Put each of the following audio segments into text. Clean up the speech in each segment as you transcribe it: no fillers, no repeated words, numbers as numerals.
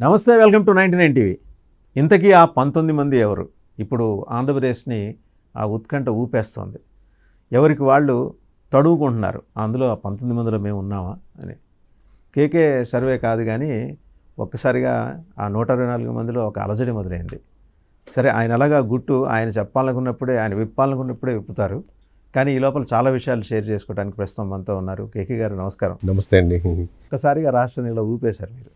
నమస్తే, welcome to 99 TV. ఇంతకీ ఆ 19 మంది ఎవరు? ఇప్పుడు ఆంధ్రప్రదేశ్ని ఆ ఉత్కంఠ ఊపేస్తోంది. ఎవరికి వాళ్ళు తడువుకుంటున్నారు. అందులో ఆ 19 మందిలో మేము ఉన్నామా అని. కేకే సర్వే కాదు కానీ ఒక్కసారిగా ఆ 124 మందిలో ఒక అలజడి మొదలైంది. సరే, ఆయన అలాగా గుట్టు ఆయన చెప్పాలనుకున్నప్పుడే, ఆయన విప్పాలనుకున్నప్పుడే విప్పుతారు. కానీ ఈ లోపల చాలా విషయాలు షేర్ చేసుకోవడానికి ప్రస్తుతం మనతో ఉన్నారు. కేకే గారు, నమస్కారం. నమస్తే అండి. ఒక్కసారిగా రాష్ట్రాన్ని ఇలా ఊపేశారు మీరు.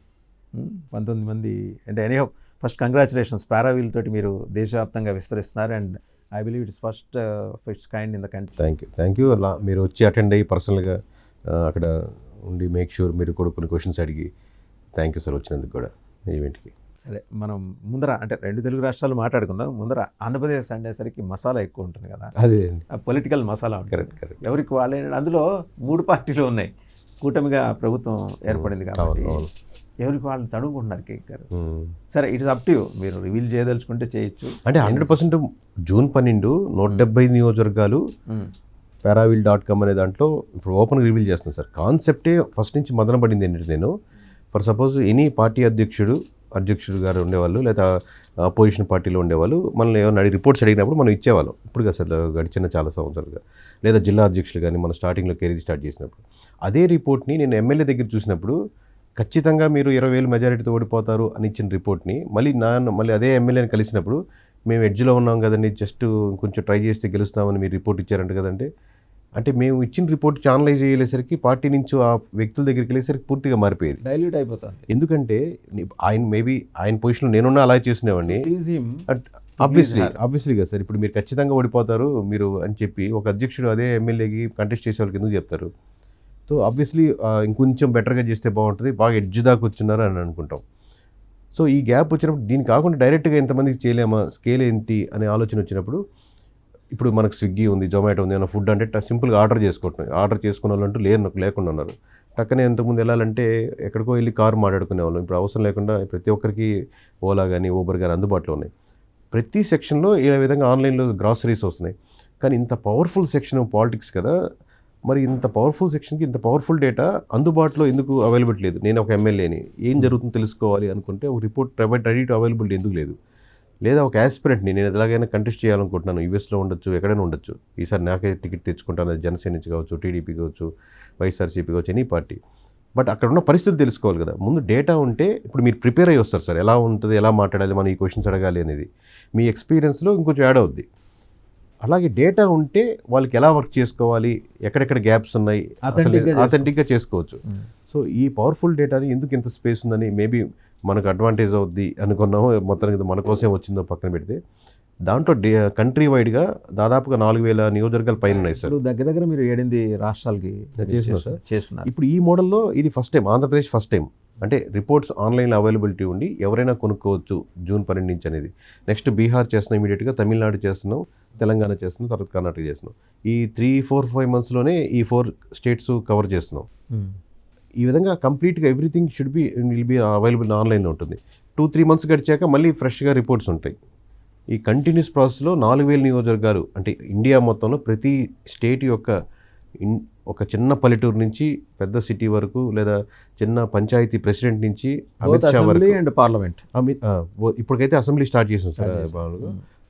19 మంది అంటే ఎనీహౌ ఫస్ట్ కంగ్రాచులేషన్స్. పారావీల్ తోటి మీరు దేశవ్యాప్తంగా విస్తరిస్తున్నారు and I believe it's first of it's kind in the country. Thank you అలా మీరు వచ్చి అటెండ్ అయ్యి పర్సనల్గా అక్కడ ఉండి మేక్ షూర్ మీరు కూడా కొన్ని క్వశ్చన్స్ అడిగి థ్యాంక్ యూ సార్ వచ్చినందుకు కూడా ఈవెంట్కి. సరే, మనం ముందర అంటే రెండు తెలుగు రాష్ట్రాలు మాట్లాడుకుందాం. ముందర ఆంధ్రప్రదేశ్ అనేసరికి మసాలా ఎక్కువ ఉంటుంది కదా, అదే పొలిటికల్ మసాలా. కరెక్ట్. ఎవరికి వాళ్ళే. అందులో 3 పార్టీలు ఉన్నాయి. కూటమిగా ప్రభుత్వం ఏర్పడింది కాబట్టి ఎవరికి వాళ్ళు తడుముకుంటున్నారు కేక్ గారు. సరే, ఇట్స్ అప్ టు యూ. మీరు రివీల్ చేయదలుచుకుంటే చేయొచ్చు. అంటే 100% జూన్ 12 175 నియోజకవర్గాలు paravil.com అనే దాంట్లో ఇప్పుడు ఓపెన్ రివీల్ చేస్తున్నాను సార్. కాన్సెప్టే ఫస్ట్ నుంచి మదన పడింది ఏంటంటే, నేను ఫర్ సపోజ్ ఎనీ పార్టీ అధ్యక్షుడు గారు ఉండేవాళ్ళు, లేదా అపోజిషన్ పార్టీలో ఉండేవాళ్ళు మనల్ని ఏమైనా రిపోర్ట్స్ అడిగినప్పుడు మనం ఇచ్చేవాళ్ళం. ఇప్పుడు అసలు గడిచిన చాలా సంవత్సరాలుగా, లేదా జిల్లా అధ్యక్షులు కానీ మనం స్టార్టింగ్లో కెరీర్ స్టార్ట్ చేసినప్పుడు అదే రిపోర్ట్ని నేను ఎమ్మెల్యే దగ్గర చూసినప్పుడు ఖచ్చితంగా మీరు 20,000 మెజారిటీతో ఓడిపోతారు అని ఇచ్చిన రిపోర్ట్ని మళ్ళీ అదే ఎమ్మెల్యేని కలిసినప్పుడు మేము ఎడ్జ్లో ఉన్నాం కదండి, జస్ట్ కొంచెం ట్రై చేస్తే గెలుస్తామని మీరు రిపోర్ట్ ఇచ్చారంట కదంటే, అంటే మేము ఇచ్చిన రిపోర్ట్ ఛానలైజ్ చేయలేసరికి పార్టీ నుంచి ఆ వ్యక్తుల దగ్గరికి వెళ్ళేసరికి పూర్తిగా మారిపోయేది, డైల్యూట్ అయిపోతుంది. ఎందుకంటే ఆయన పొజిషన్లో నేనున్నా అలా చేసినవాడిని. ఆబ్వియస్లీగా సార్, ఇప్పుడు మీరు ఖచ్చితంగా ఓడిపోతారు మీరు అని చెప్పి ఒక అధ్యక్షుడు అదే ఎమ్మెల్యేకి కంటెస్ట్ చేసే వాళ్ళకి ఎందుకు చెప్తారు? సో ఆబ్వియస్లీ ఇంకొంచెం బెటర్గా చేస్తే బాగుంటుంది, బాగా ఎడ్జ్ దాకా వచ్చినారు అని అనుకుంటాం. సో ఈ గ్యాప్ వచ్చినప్పుడు దీనికి కాకుండా డైరెక్ట్గా ఎంతమందికి చేయలేమా, స్కేల్ ఏంటి అనే ఆలోచన వచ్చినప్పుడు, ఇప్పుడు మనకు స్విగ్గీ ఉంది, జొమాటో ఉంది, ఏమైనా ఫుడ్ అంటే సింపుల్గా ఆర్డర్ చేసుకునే వాళ్ళు అంటూ లేకుండా ఉన్నారు. పక్కనే ఎంతకుముందు వెళ్ళాలంటే ఎక్కడికో వెళ్ళి కారు మాట్లాడుకునే వాళ్ళం. ఇప్పుడు అవసరం లేకుండా ప్రతి ఒక్కరికి ఓలా కానీ ఊబర్ కానీ అందుబాటులో ఉన్నాయి. ప్రతి సెక్షన్లో ఏ విధంగా ఆన్లైన్లో గ్రాసరీస్ వస్తున్నాయి. కానీ ఇంత పవర్ఫుల్ సెక్షన్ పాలిటిక్స్ కదా, మరి ఇంత పవర్ఫుల్ సెక్షన్కి ఇంత పవర్ఫుల్ డేటా అందుబాటులో ఎందుకు అవైలబిలిటీ లేదు? నేను ఒక ఎమ్మెల్యేని, ఏం జరుగుతుందో తెలుసుకోవాలి అనుకుంటే ఒక రిపోర్ట్ రెడీ టు అవైలబిలిటీ ఎందుకు లేదు? లేదా ఒక యాస్పిరెంట్ని నేను ఎలాగైనా కంటెస్ట్ చేయాలనుకుంటున్నాను, యూఎస్లో ఉండొచ్చు, ఎక్కడైనా ఉండొచ్చు, ఈసారి నాకే టికెట్ తెచ్చుకుంటాను, అది జనసేన నుంచి కావచ్చు, టీడీపీ కావచ్చు, వైఎస్ఆర్సీపీ కావచ్చు, ఎనీ పార్టీ. బట్ అక్కడ ఉన్న పరిస్థితి తెలుసుకోవాలి కదా. ముందు డేటా ఉంటే ఇప్పుడు మీరు ప్రిపేర్ అయ్యి వస్తారు సార్, ఎలా ఉంటుంది, ఎలా మాట్లాడాలి, మనం ఈ క్వశ్చన్స్ అడగాలి అనేది మీ ఎక్స్పీరియన్స్లో ఇంకొంచెం యాడ్ అవుద్ది. అలాగే డేటా ఉంటే వాళ్ళకి ఎలా వర్క్ చేసుకోవాలి, ఎక్కడెక్కడ గ్యాప్స్ ఉన్నాయి, అథెంటిక్గా చేసుకోవచ్చు. సో ఈ పవర్ఫుల్ డేటాని ఎందుకు ఇంత స్పేస్ ఉందని మేబీ మనకు అడ్వాంటేజ్ అవుద్ది అనుకున్నాము. మొత్తానికి మన కోసం వచ్చిందో పక్కన పెడితే దాంట్లో కంట్రీ వైడ్గా దాదాపుగా 4,000 నియోజకవర్గాల పైన ఉన్నాయి సార్. దగ్గర మీరు 7 రాష్ట్రాలకి చేస్తున్నారు. ఇప్పుడు ఈ మోడల్లో ఇది first time, Andhra Pradesh first time. అంటే రిపోర్ట్స్ ఆన్లైన్లో అవైలబిలిటీ ఉండి ఎవరైనా కొనుక్కోవచ్చు జూన్ 12 నుంచి అనేది. నెక్స్ట్ బీహార్ చేస్తున్నాం, ఇమీడియట్గా తమిళనాడు చేస్తున్నాం, తెలంగాణ చేస్తున్నాం, తర్వాత కర్ణాటక చేస్తున్నాం. ఈ 3-4-5 మంత్స్లోనే ఈ 4 స్టేట్స్ కవర్ చేస్తున్నాం. ఈ విధంగా కంప్లీట్గా ఎవ్రీథింగ్ విల్ బీ అవైలబుల్ ఆన్లైన్లో ఉంటుంది. 2-3 మంత్స్ గడిచాక మళ్ళీ ఫ్రెష్గా రిపోర్ట్స్ ఉంటాయి. ఈ కంటిన్యూస్ ప్రాసెస్లో 4,000 నియోజకవర్గాలు, అంటే ఇండియా మొత్తంలో ప్రతి స్టేట్ యొక్క ఒక చిన్న పల్లెటూరు నుంచి పెద్ద సిటీ వరకు, లేదా చిన్న పంచాయతీ ప్రెసిడెంట్ నుంచి అమిత్ షా వరకు అండ్ పార్లమెంట్. ఇప్పటికైతే అసెంబ్లీ స్టార్ట్ చేసాం సార్.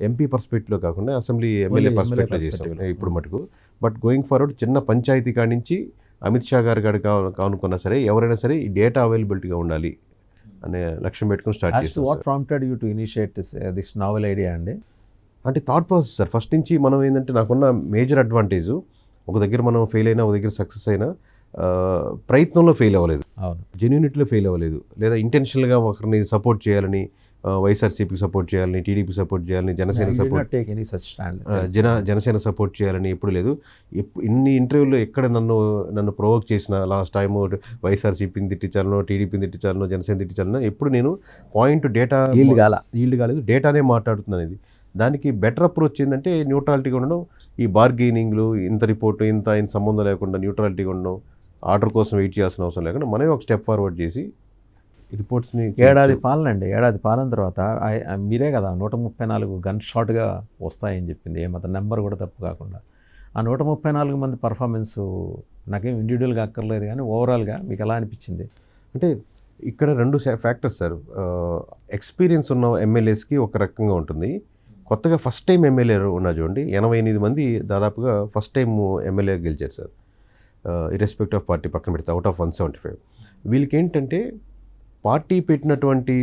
ఎంపీ పర్స్పెక్టివ్లో కాకుండా అసెంబ్లీ ఎమ్మెల్యే పర్స్పెక్టివ్లో చేసాం ఇప్పుడు మటుకు. బట్ గోయింగ్ ఫార్వర్డ్ చిన్న పంచాయతీ కాడి నుంచి అమిత్ షా గారి కానుకున్నా సరే ఎవరైనా సరే ఈ డేటా అవైలబిలిటీగా ఉండాలి అనే లక్ష్యం పెట్టుకుని స్టార్ట్ చేసాం. What prompted you to initiate this novel idea అండి? అంటే థాట్ ప్రాసెస్ సార్. ఫస్ట్ నుంచి మనం ఏంటంటే, నాకున్న మేజర్ అడ్వాంటేజ్, ఒక దగ్గర మనం ఫెయిల్ అయినా, ఒక దగ్గర సక్సెస్ అయినా ప్రయత్నంలో ఫెయిల్ అవ్వలేదు, జెన్యూనిటీలో ఫెయిల్ అవ్వలేదు, లేదా ఇంటెన్షనల్గా ఒకరిని సపోర్ట్ చేయాలని, వైఎస్ఆర్సీపీకి సపోర్ట్ చేయాలని, టీడీపీ సపోర్ట్ చేయాలని, జనసేన సపోర్ట్ చేయాలని ఎప్పుడు లేదు. ఇన్ని ఇంటర్వ్యూలో ఎక్కడ నన్ను ప్రొవోక్ చేసిన, లాస్ట్ టైము వైఎస్ఆర్సీపీని తిట్టించాలనో, టీడీపీని తిట్టించాలనో, జనసేన తిట్టించాలనో, ఎప్పుడు నేను పాయింట్ డేటా ఈల్డ్ కాలేదు, డేటానే మాట్లాడుతున్నాను. ఇది దానికి బెటర్ అప్రోచ్ ఏంటంటే న్యూట్రాలిటీగా ఉండడం. ఈ బార్గెనింగ్లు, ఇంత రిపోర్టు ఇంత ఆయన సంబంధం లేకుండా న్యూట్రాలిటీగా ఉండడం, ఆర్డర్ కోసం వెయిట్ చేయాల్సిన అవసరం లేకుండా మనమే ఒక స్టెప్ ఫార్వర్డ్ చేసి రిపోర్ట్స్ని. ఏడాది పాలన తర్వాత మీరే కదా 134 గన్ షాట్గా వస్తాయని చెప్పింది, ఏమాత్రం నెంబర్ కూడా తప్పు కాకుండా. ఆ 134 మంది పర్ఫార్మెన్సు నాకేం ఇండివిజువల్గా అక్కర్లేదు కానీ ఓవరాల్గా మీకు ఎలా అనిపించింది? అంటే ఇక్కడ రెండు ఫ్యాక్టర్స్ సార్. ఎక్స్పీరియన్స్ ఉన్న ఎమ్మెల్యేస్కి ఒక రకంగా ఉంటుంది, కొత్తగా ఫస్ట్ టైం ఎమ్మెల్యే ఉన్నారు చూడండి, 88 మంది దాదాపుగా ఫస్ట్ టైం ఎమ్మెల్యే గెలిచారు సార్, ఇర్రెస్పెక్ట్ ఆఫ్ పార్టీ పక్కన పెడితే, అవుట్ ఆఫ్ 175. వీళ్ళకి ఏంటంటే పార్టీ పెట్టినటువంటి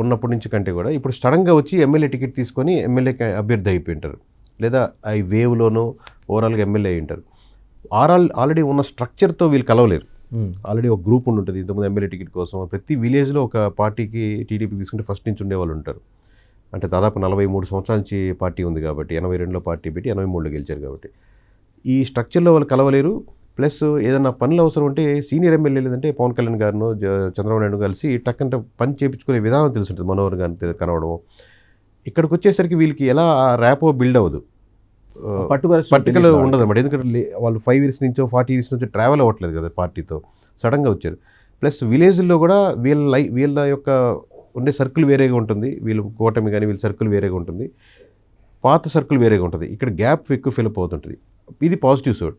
ఉన్నప్పటి నుంచి కంటే కూడా ఇప్పుడు సడన్గా వచ్చి ఎమ్మెల్యే టికెట్ తీసుకొని ఎమ్మెల్యేకి అభ్యర్థి అయిపోయి ఉంటారు, లేదా ఈ వేవ్లోనూ ఓవరాల్గా ఎమ్మెల్యే అయి ఉంటారు. ఆల్రెడీ ఉన్న స్ట్రక్చర్తో వీళ్ళు కలవలేరు. ఆల్రెడీ ఒక గ్రూప్ ఉంటుంది ఇంతకుముందు ఎమ్మెల్యే టికెట్ కోసం. ప్రతి విలేజ్లో ఒక పార్టీకి టీడీపీ తీసుకుంటే ఫస్ట్ నుంచి ఉండేవాళ్ళు ఉంటారు. అంటే దాదాపు 43 సంవత్సరాల నుంచి పార్టీ ఉంది కాబట్టి, 82లో పార్టీ పెట్టి 83లో గెలిచారు కాబట్టి ఈ స్ట్రక్చర్లో వాళ్ళు కలవలేరు. ప్లస్ ఏదైనా పనులు అవసరం ఉంటే సీనియర్ ఎమ్మెల్యే లేదంటే పవన్ కళ్యాణ్ గారినో చంద్రబాబు నాయుడు కలిసి టక్కంటే పని చేయించుకునే విధానం తెలుసుంటుంది, మనోహర్ గారిని కనవడం. ఇక్కడికి వచ్చేసరికి వీళ్ళకి ఎలా ర్యాపో బిల్డ్ అవ్వదు, పర్టికులర్ ఉండదు అన్నమాట. ఎందుకంటే వాళ్ళు 5 years నుంచో 40 years నుంచో ట్రావెల్ అవ్వట్లేదు కదా పార్టీతో, సడన్గా వచ్చారు. ప్లస్ విలేజ్లో కూడా వీళ్ళ యొక్క ఉండే సర్కిల్ వేరేగా ఉంటుంది, వీళ్ళు కూటమి కానీ వీళ్ళ సర్కిల్ వేరేగా ఉంటుంది, పాత సర్కిల్ వేరేగా ఉంటుంది. ఇక్కడ గ్యాప్ ఎక్కువ ఫిలప్ అవుతుంటుంది. ఇది పాజిటివ్ సైడ్.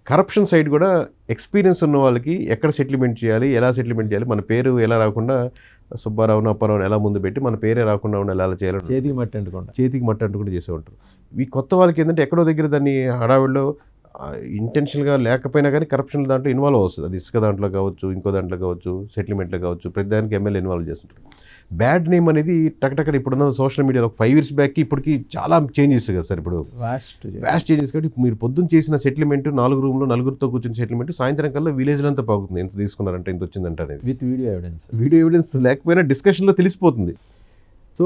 కరప్షన్ సైడ్ కూడా ఎక్స్పీరియన్స్ ఉన్న వాళ్ళకి ఎక్కడ సెటిల్మెంట్ చేయాలి, ఎలా సెటిల్మెంట్ చేయాలి, మన పేరు ఎలా రాకుండా సుబ్బారావును అప్పారావును ఎలా ముందు పెట్టి మన పేరే రాకుండా ఉండాలి, ఎలా చేయాలి, చేతికి మట్టి అంటుకుంటూ చేసే ఉంటారు. ఈ కొత్త వాళ్ళకి ఏంటంటే ఎక్కడో దగ్గర దాన్ని హడావిడిలో ఇంటెన్షన్గా లేకపోయినా కానీ కరప్షన్ దాంట్లో ఇన్వాల్వ్ అవుతుంది. అది ఇసుక దాంట్లో కావచ్చు, ఇంకో దాంట్లో కావచ్చు, సెటిల్మెంట్లో కావచ్చు, ప్రతి దానికి ఎమ్మెల్యే ఇన్వాల్వ్ చేస్తుంటారు. బ్యాడ్ నేమ్ అనేది టక్టక్కడ ఇప్పుడున్న సోషల్ మీడియాలో ఒక 5 years బ్యాక్కి ఇప్పటికి చాలా చేంజెస్ కదా సార్. ఇప్పుడు వ్యాస్ట్ చేంజెస్ కాబట్టి మీరు పొద్దున్న చేసిన సెటిల్మెంట్ 4 రూమ్లో 4గురితో కూర్చొని సెటిల్మెంట్ సాయంత్రం కల్లా విలేజ్లో అంతా పాకుతుంది, ఎంత తీసుకున్నారంటే ఎంత వచ్చిందంటే అనేది విత్ వీడియో ఎవిడెన్స్ లేకపోయినా డిస్కషన్లో తెలిసిపోతుంది. సో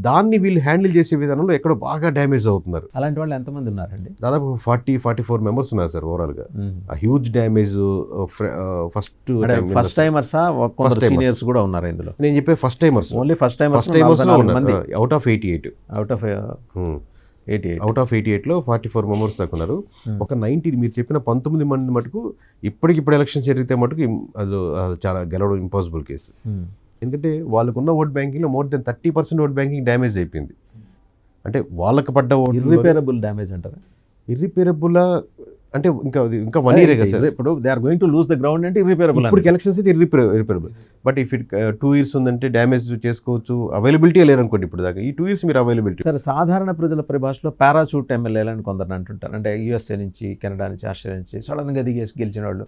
దాన్ని వీళ్ళు హ్యాండిల్ చేసే విధానంలో ఎక్కడో బాగా డ్యామేజ్ అవుతున్నారు. అలాంటి వాళ్ళు ఎంతమంది ఉన్నారండి? దాదాపు 40-44 మెంబర్స్ ఉన్నారు సార్ ఓవరాల్గా. Huge damage. ఫస్ట్ టైమర్సా, సీనియర్స్ కూడా ఉన్నారు ఇందులో? నేను చెప్పే first timers, only first timers out of 88. Out of 88లో 44 మెంబర్స్ దాకా ఉన్నారు. ఒక 90 మీరు చెప్పిన 19 మంది మటుకు ఇప్పటికిప్పుడు ఎలక్షన్ జరిగితే మటుకు అది చాలా గెలవడం ఇంపాసిబుల్ కేసు. ఎందుకంటే వాళ్ళకున్న ఓట్ బ్యాంకింగ్లో more than 30% vote banking damage అయిపోయింది. అంటే వాళ్ళకి పడ్డ ఇర్రిపేరబుల్ డ్యామేజ్ అంటారా? ఇర్రిపేరబుల్ అంటే ఇంకా 1 year కదా సార్. ఇప్పుడు they are going to lose the ground అంటే ఇర్రిపేరబుల్. ఇప్పుడు ఎలక్షన్స్ అయితే irreparable. But if it 2 years ఉందంటే డ్యామేజ్ చేసుకోవచ్చు. అవైలబిలిటీ లేరనుకోండి ఇప్పుడు దాకా, ఈ 2 years మీరు అవైలబిలిటీ. సార్, సాధారణ ప్రజల పరిభాషలో పారాచూట్ ఎమ్మెల్యేలు అని కొందరు అంటుంటారు. అంటే USA నుంచి, కెనడా నుంచి, ఆస్ట్రేలియా నుంచి సడన్గా దిగేసి గెలిచిన వాళ్ళు.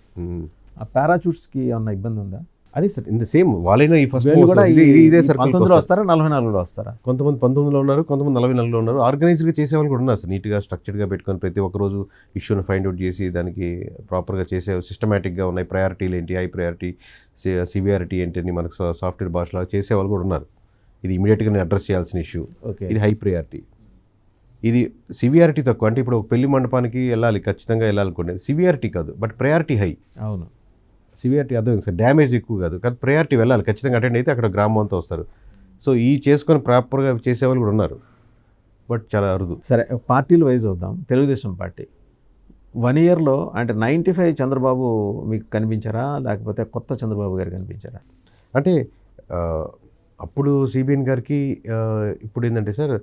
ఆ పారాచూట్స్కి ఏమన్నా ఇబ్బంది ఉందా? అదే సార్, ఇన్ ద సేమ్ వాళ్ళైనా ఈ ఫస్ట్ ఇదే సర్కిల్ 19లో వస్తారా, 44లో వస్తారా? కొంతమంది 19లో ఉన్నారు, కొంతమంది 44లో ఉన్నారు. ఆర్గనైజ్డ్గా చేసేవాళ్ళు కూడా ఉన్నారు సార్. నీట్గా స్ట్రక్చర్డ్గా పెట్టుకొని ప్రతి ఒక్కరోజు ఇష్యూని ఫైండ్ అవుట్ చేసి దానికి ప్రాపర్గా చేసే సిస్టమేటిక్గా ఉన్నాయి. ప్రయారిటీలు ఏంటి, హై ప్రయారిటీ, సివియారిటీ ఏంటి అని మనకు సాఫ్ట్వేర్ భాషలో చేసేవాళ్ళు కూడా ఉన్నారు. ఇది ఇమీడియట్గా అడ్రస్ చేయాల్సిన ఇష్యూ, ఇది హై ప్రయారిటీ. ఇది సివియారిటీ తక్కువ. అంటే ఇప్పుడు ఒక పెళ్లి మండపానికి వెళ్ళాలి, ఖచ్చితంగా వెళ్ళాలనుకోండి, సివియారిటీ కాదు బట్ ప్రయారిటీ హై. అవును, సివియారిటీ అర్థం సార్, డ్యామేజ్ ఎక్కువ కాదు కానీ ప్రయారిటీ వెళ్ళాలి, ఖచ్చితంగా అటెండ్ అయితే అక్కడ గ్రామం అంతా వస్తారు. సో ఈ చేసుకొని ప్రాపర్గా చేసేవాళ్ళు కూడా ఉన్నారు, బట్ చాలా అరుదు. సరే, పార్టీలు వైజ్ వద్దాం. తెలుగుదేశం పార్టీ 1 yearలో అంటే 95 చంద్రబాబు మీకు కనిపించారా, లేకపోతే కొత్త చంద్రబాబు గారు కనిపించారా? అంటే అప్పుడు సిబిఎన్ గారికి ఇప్పుడు ఏంటంటే సార్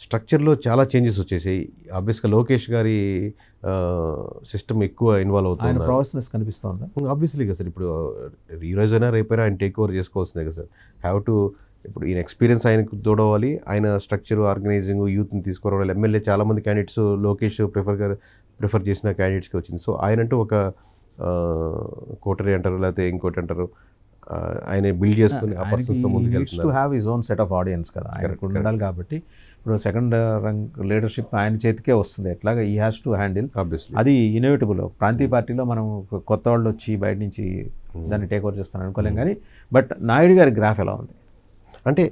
స్ట్రక్చర్లో చాలా చేంజెస్ వచ్చేసాయి. ఆబ్వియస్గా లోకేష్ గారి సిస్టమ్ ఎక్కువ ఇన్వాల్వ్ అవుతుంది, ప్రాసెస్ కనిపిస్తుందా? ఆబ్వియస్లీ కదా సార్. ఇప్పుడు ఈ రోజైనా రేపైనా ఆయన టేక్ ఓవర్ చేసుకోవాల్సిందే కదా సార్. హ్యావ్ టు ఇప్పుడు ఈయన ఎక్స్పీరియన్స్ ఆయనకు తోడవాలి, ఆయన స్ట్రక్చర్, ఆర్గనైజింగ్, యూత్ని తీసుకురావాలి. ఎమ్మెల్యే చాలామంది క్యాండిడేట్స్ లోకేష్ ప్రిఫర్ చేసిన క్యాండిడేట్స్కి వచ్చింది. సో ఆయనంటూ ఒక కోటరీ అంటారు, లేకపోతే ఇంకోటి అంటారు, ఆయన బిల్డ్ చేసుకుని ఆ పర్సన్తో ముందుకు వెళ్తున్నారు. To have his own set of audience కదా ఆయనకు ఉండాలి. కాబట్టి ఇప్పుడు సెకండ్ ర్యాంక్ లీడర్షిప్ ఆయన చేతికే వస్తుంది. ఎట్లాగా ఈ హ్యాస్ టు హ్యాండిల్, అది ఇన్నోవేటబుల్. ప్రాంతీయ పార్టీలో మనం కొత్త వాళ్ళు వచ్చి బయట నుంచి దాన్ని టేక్ ఓవర్ చేస్తాను అనుకోలేం. కానీ బట్ నాయుడు గారి గ్రాఫ్ ఎలా ఉంది అంటే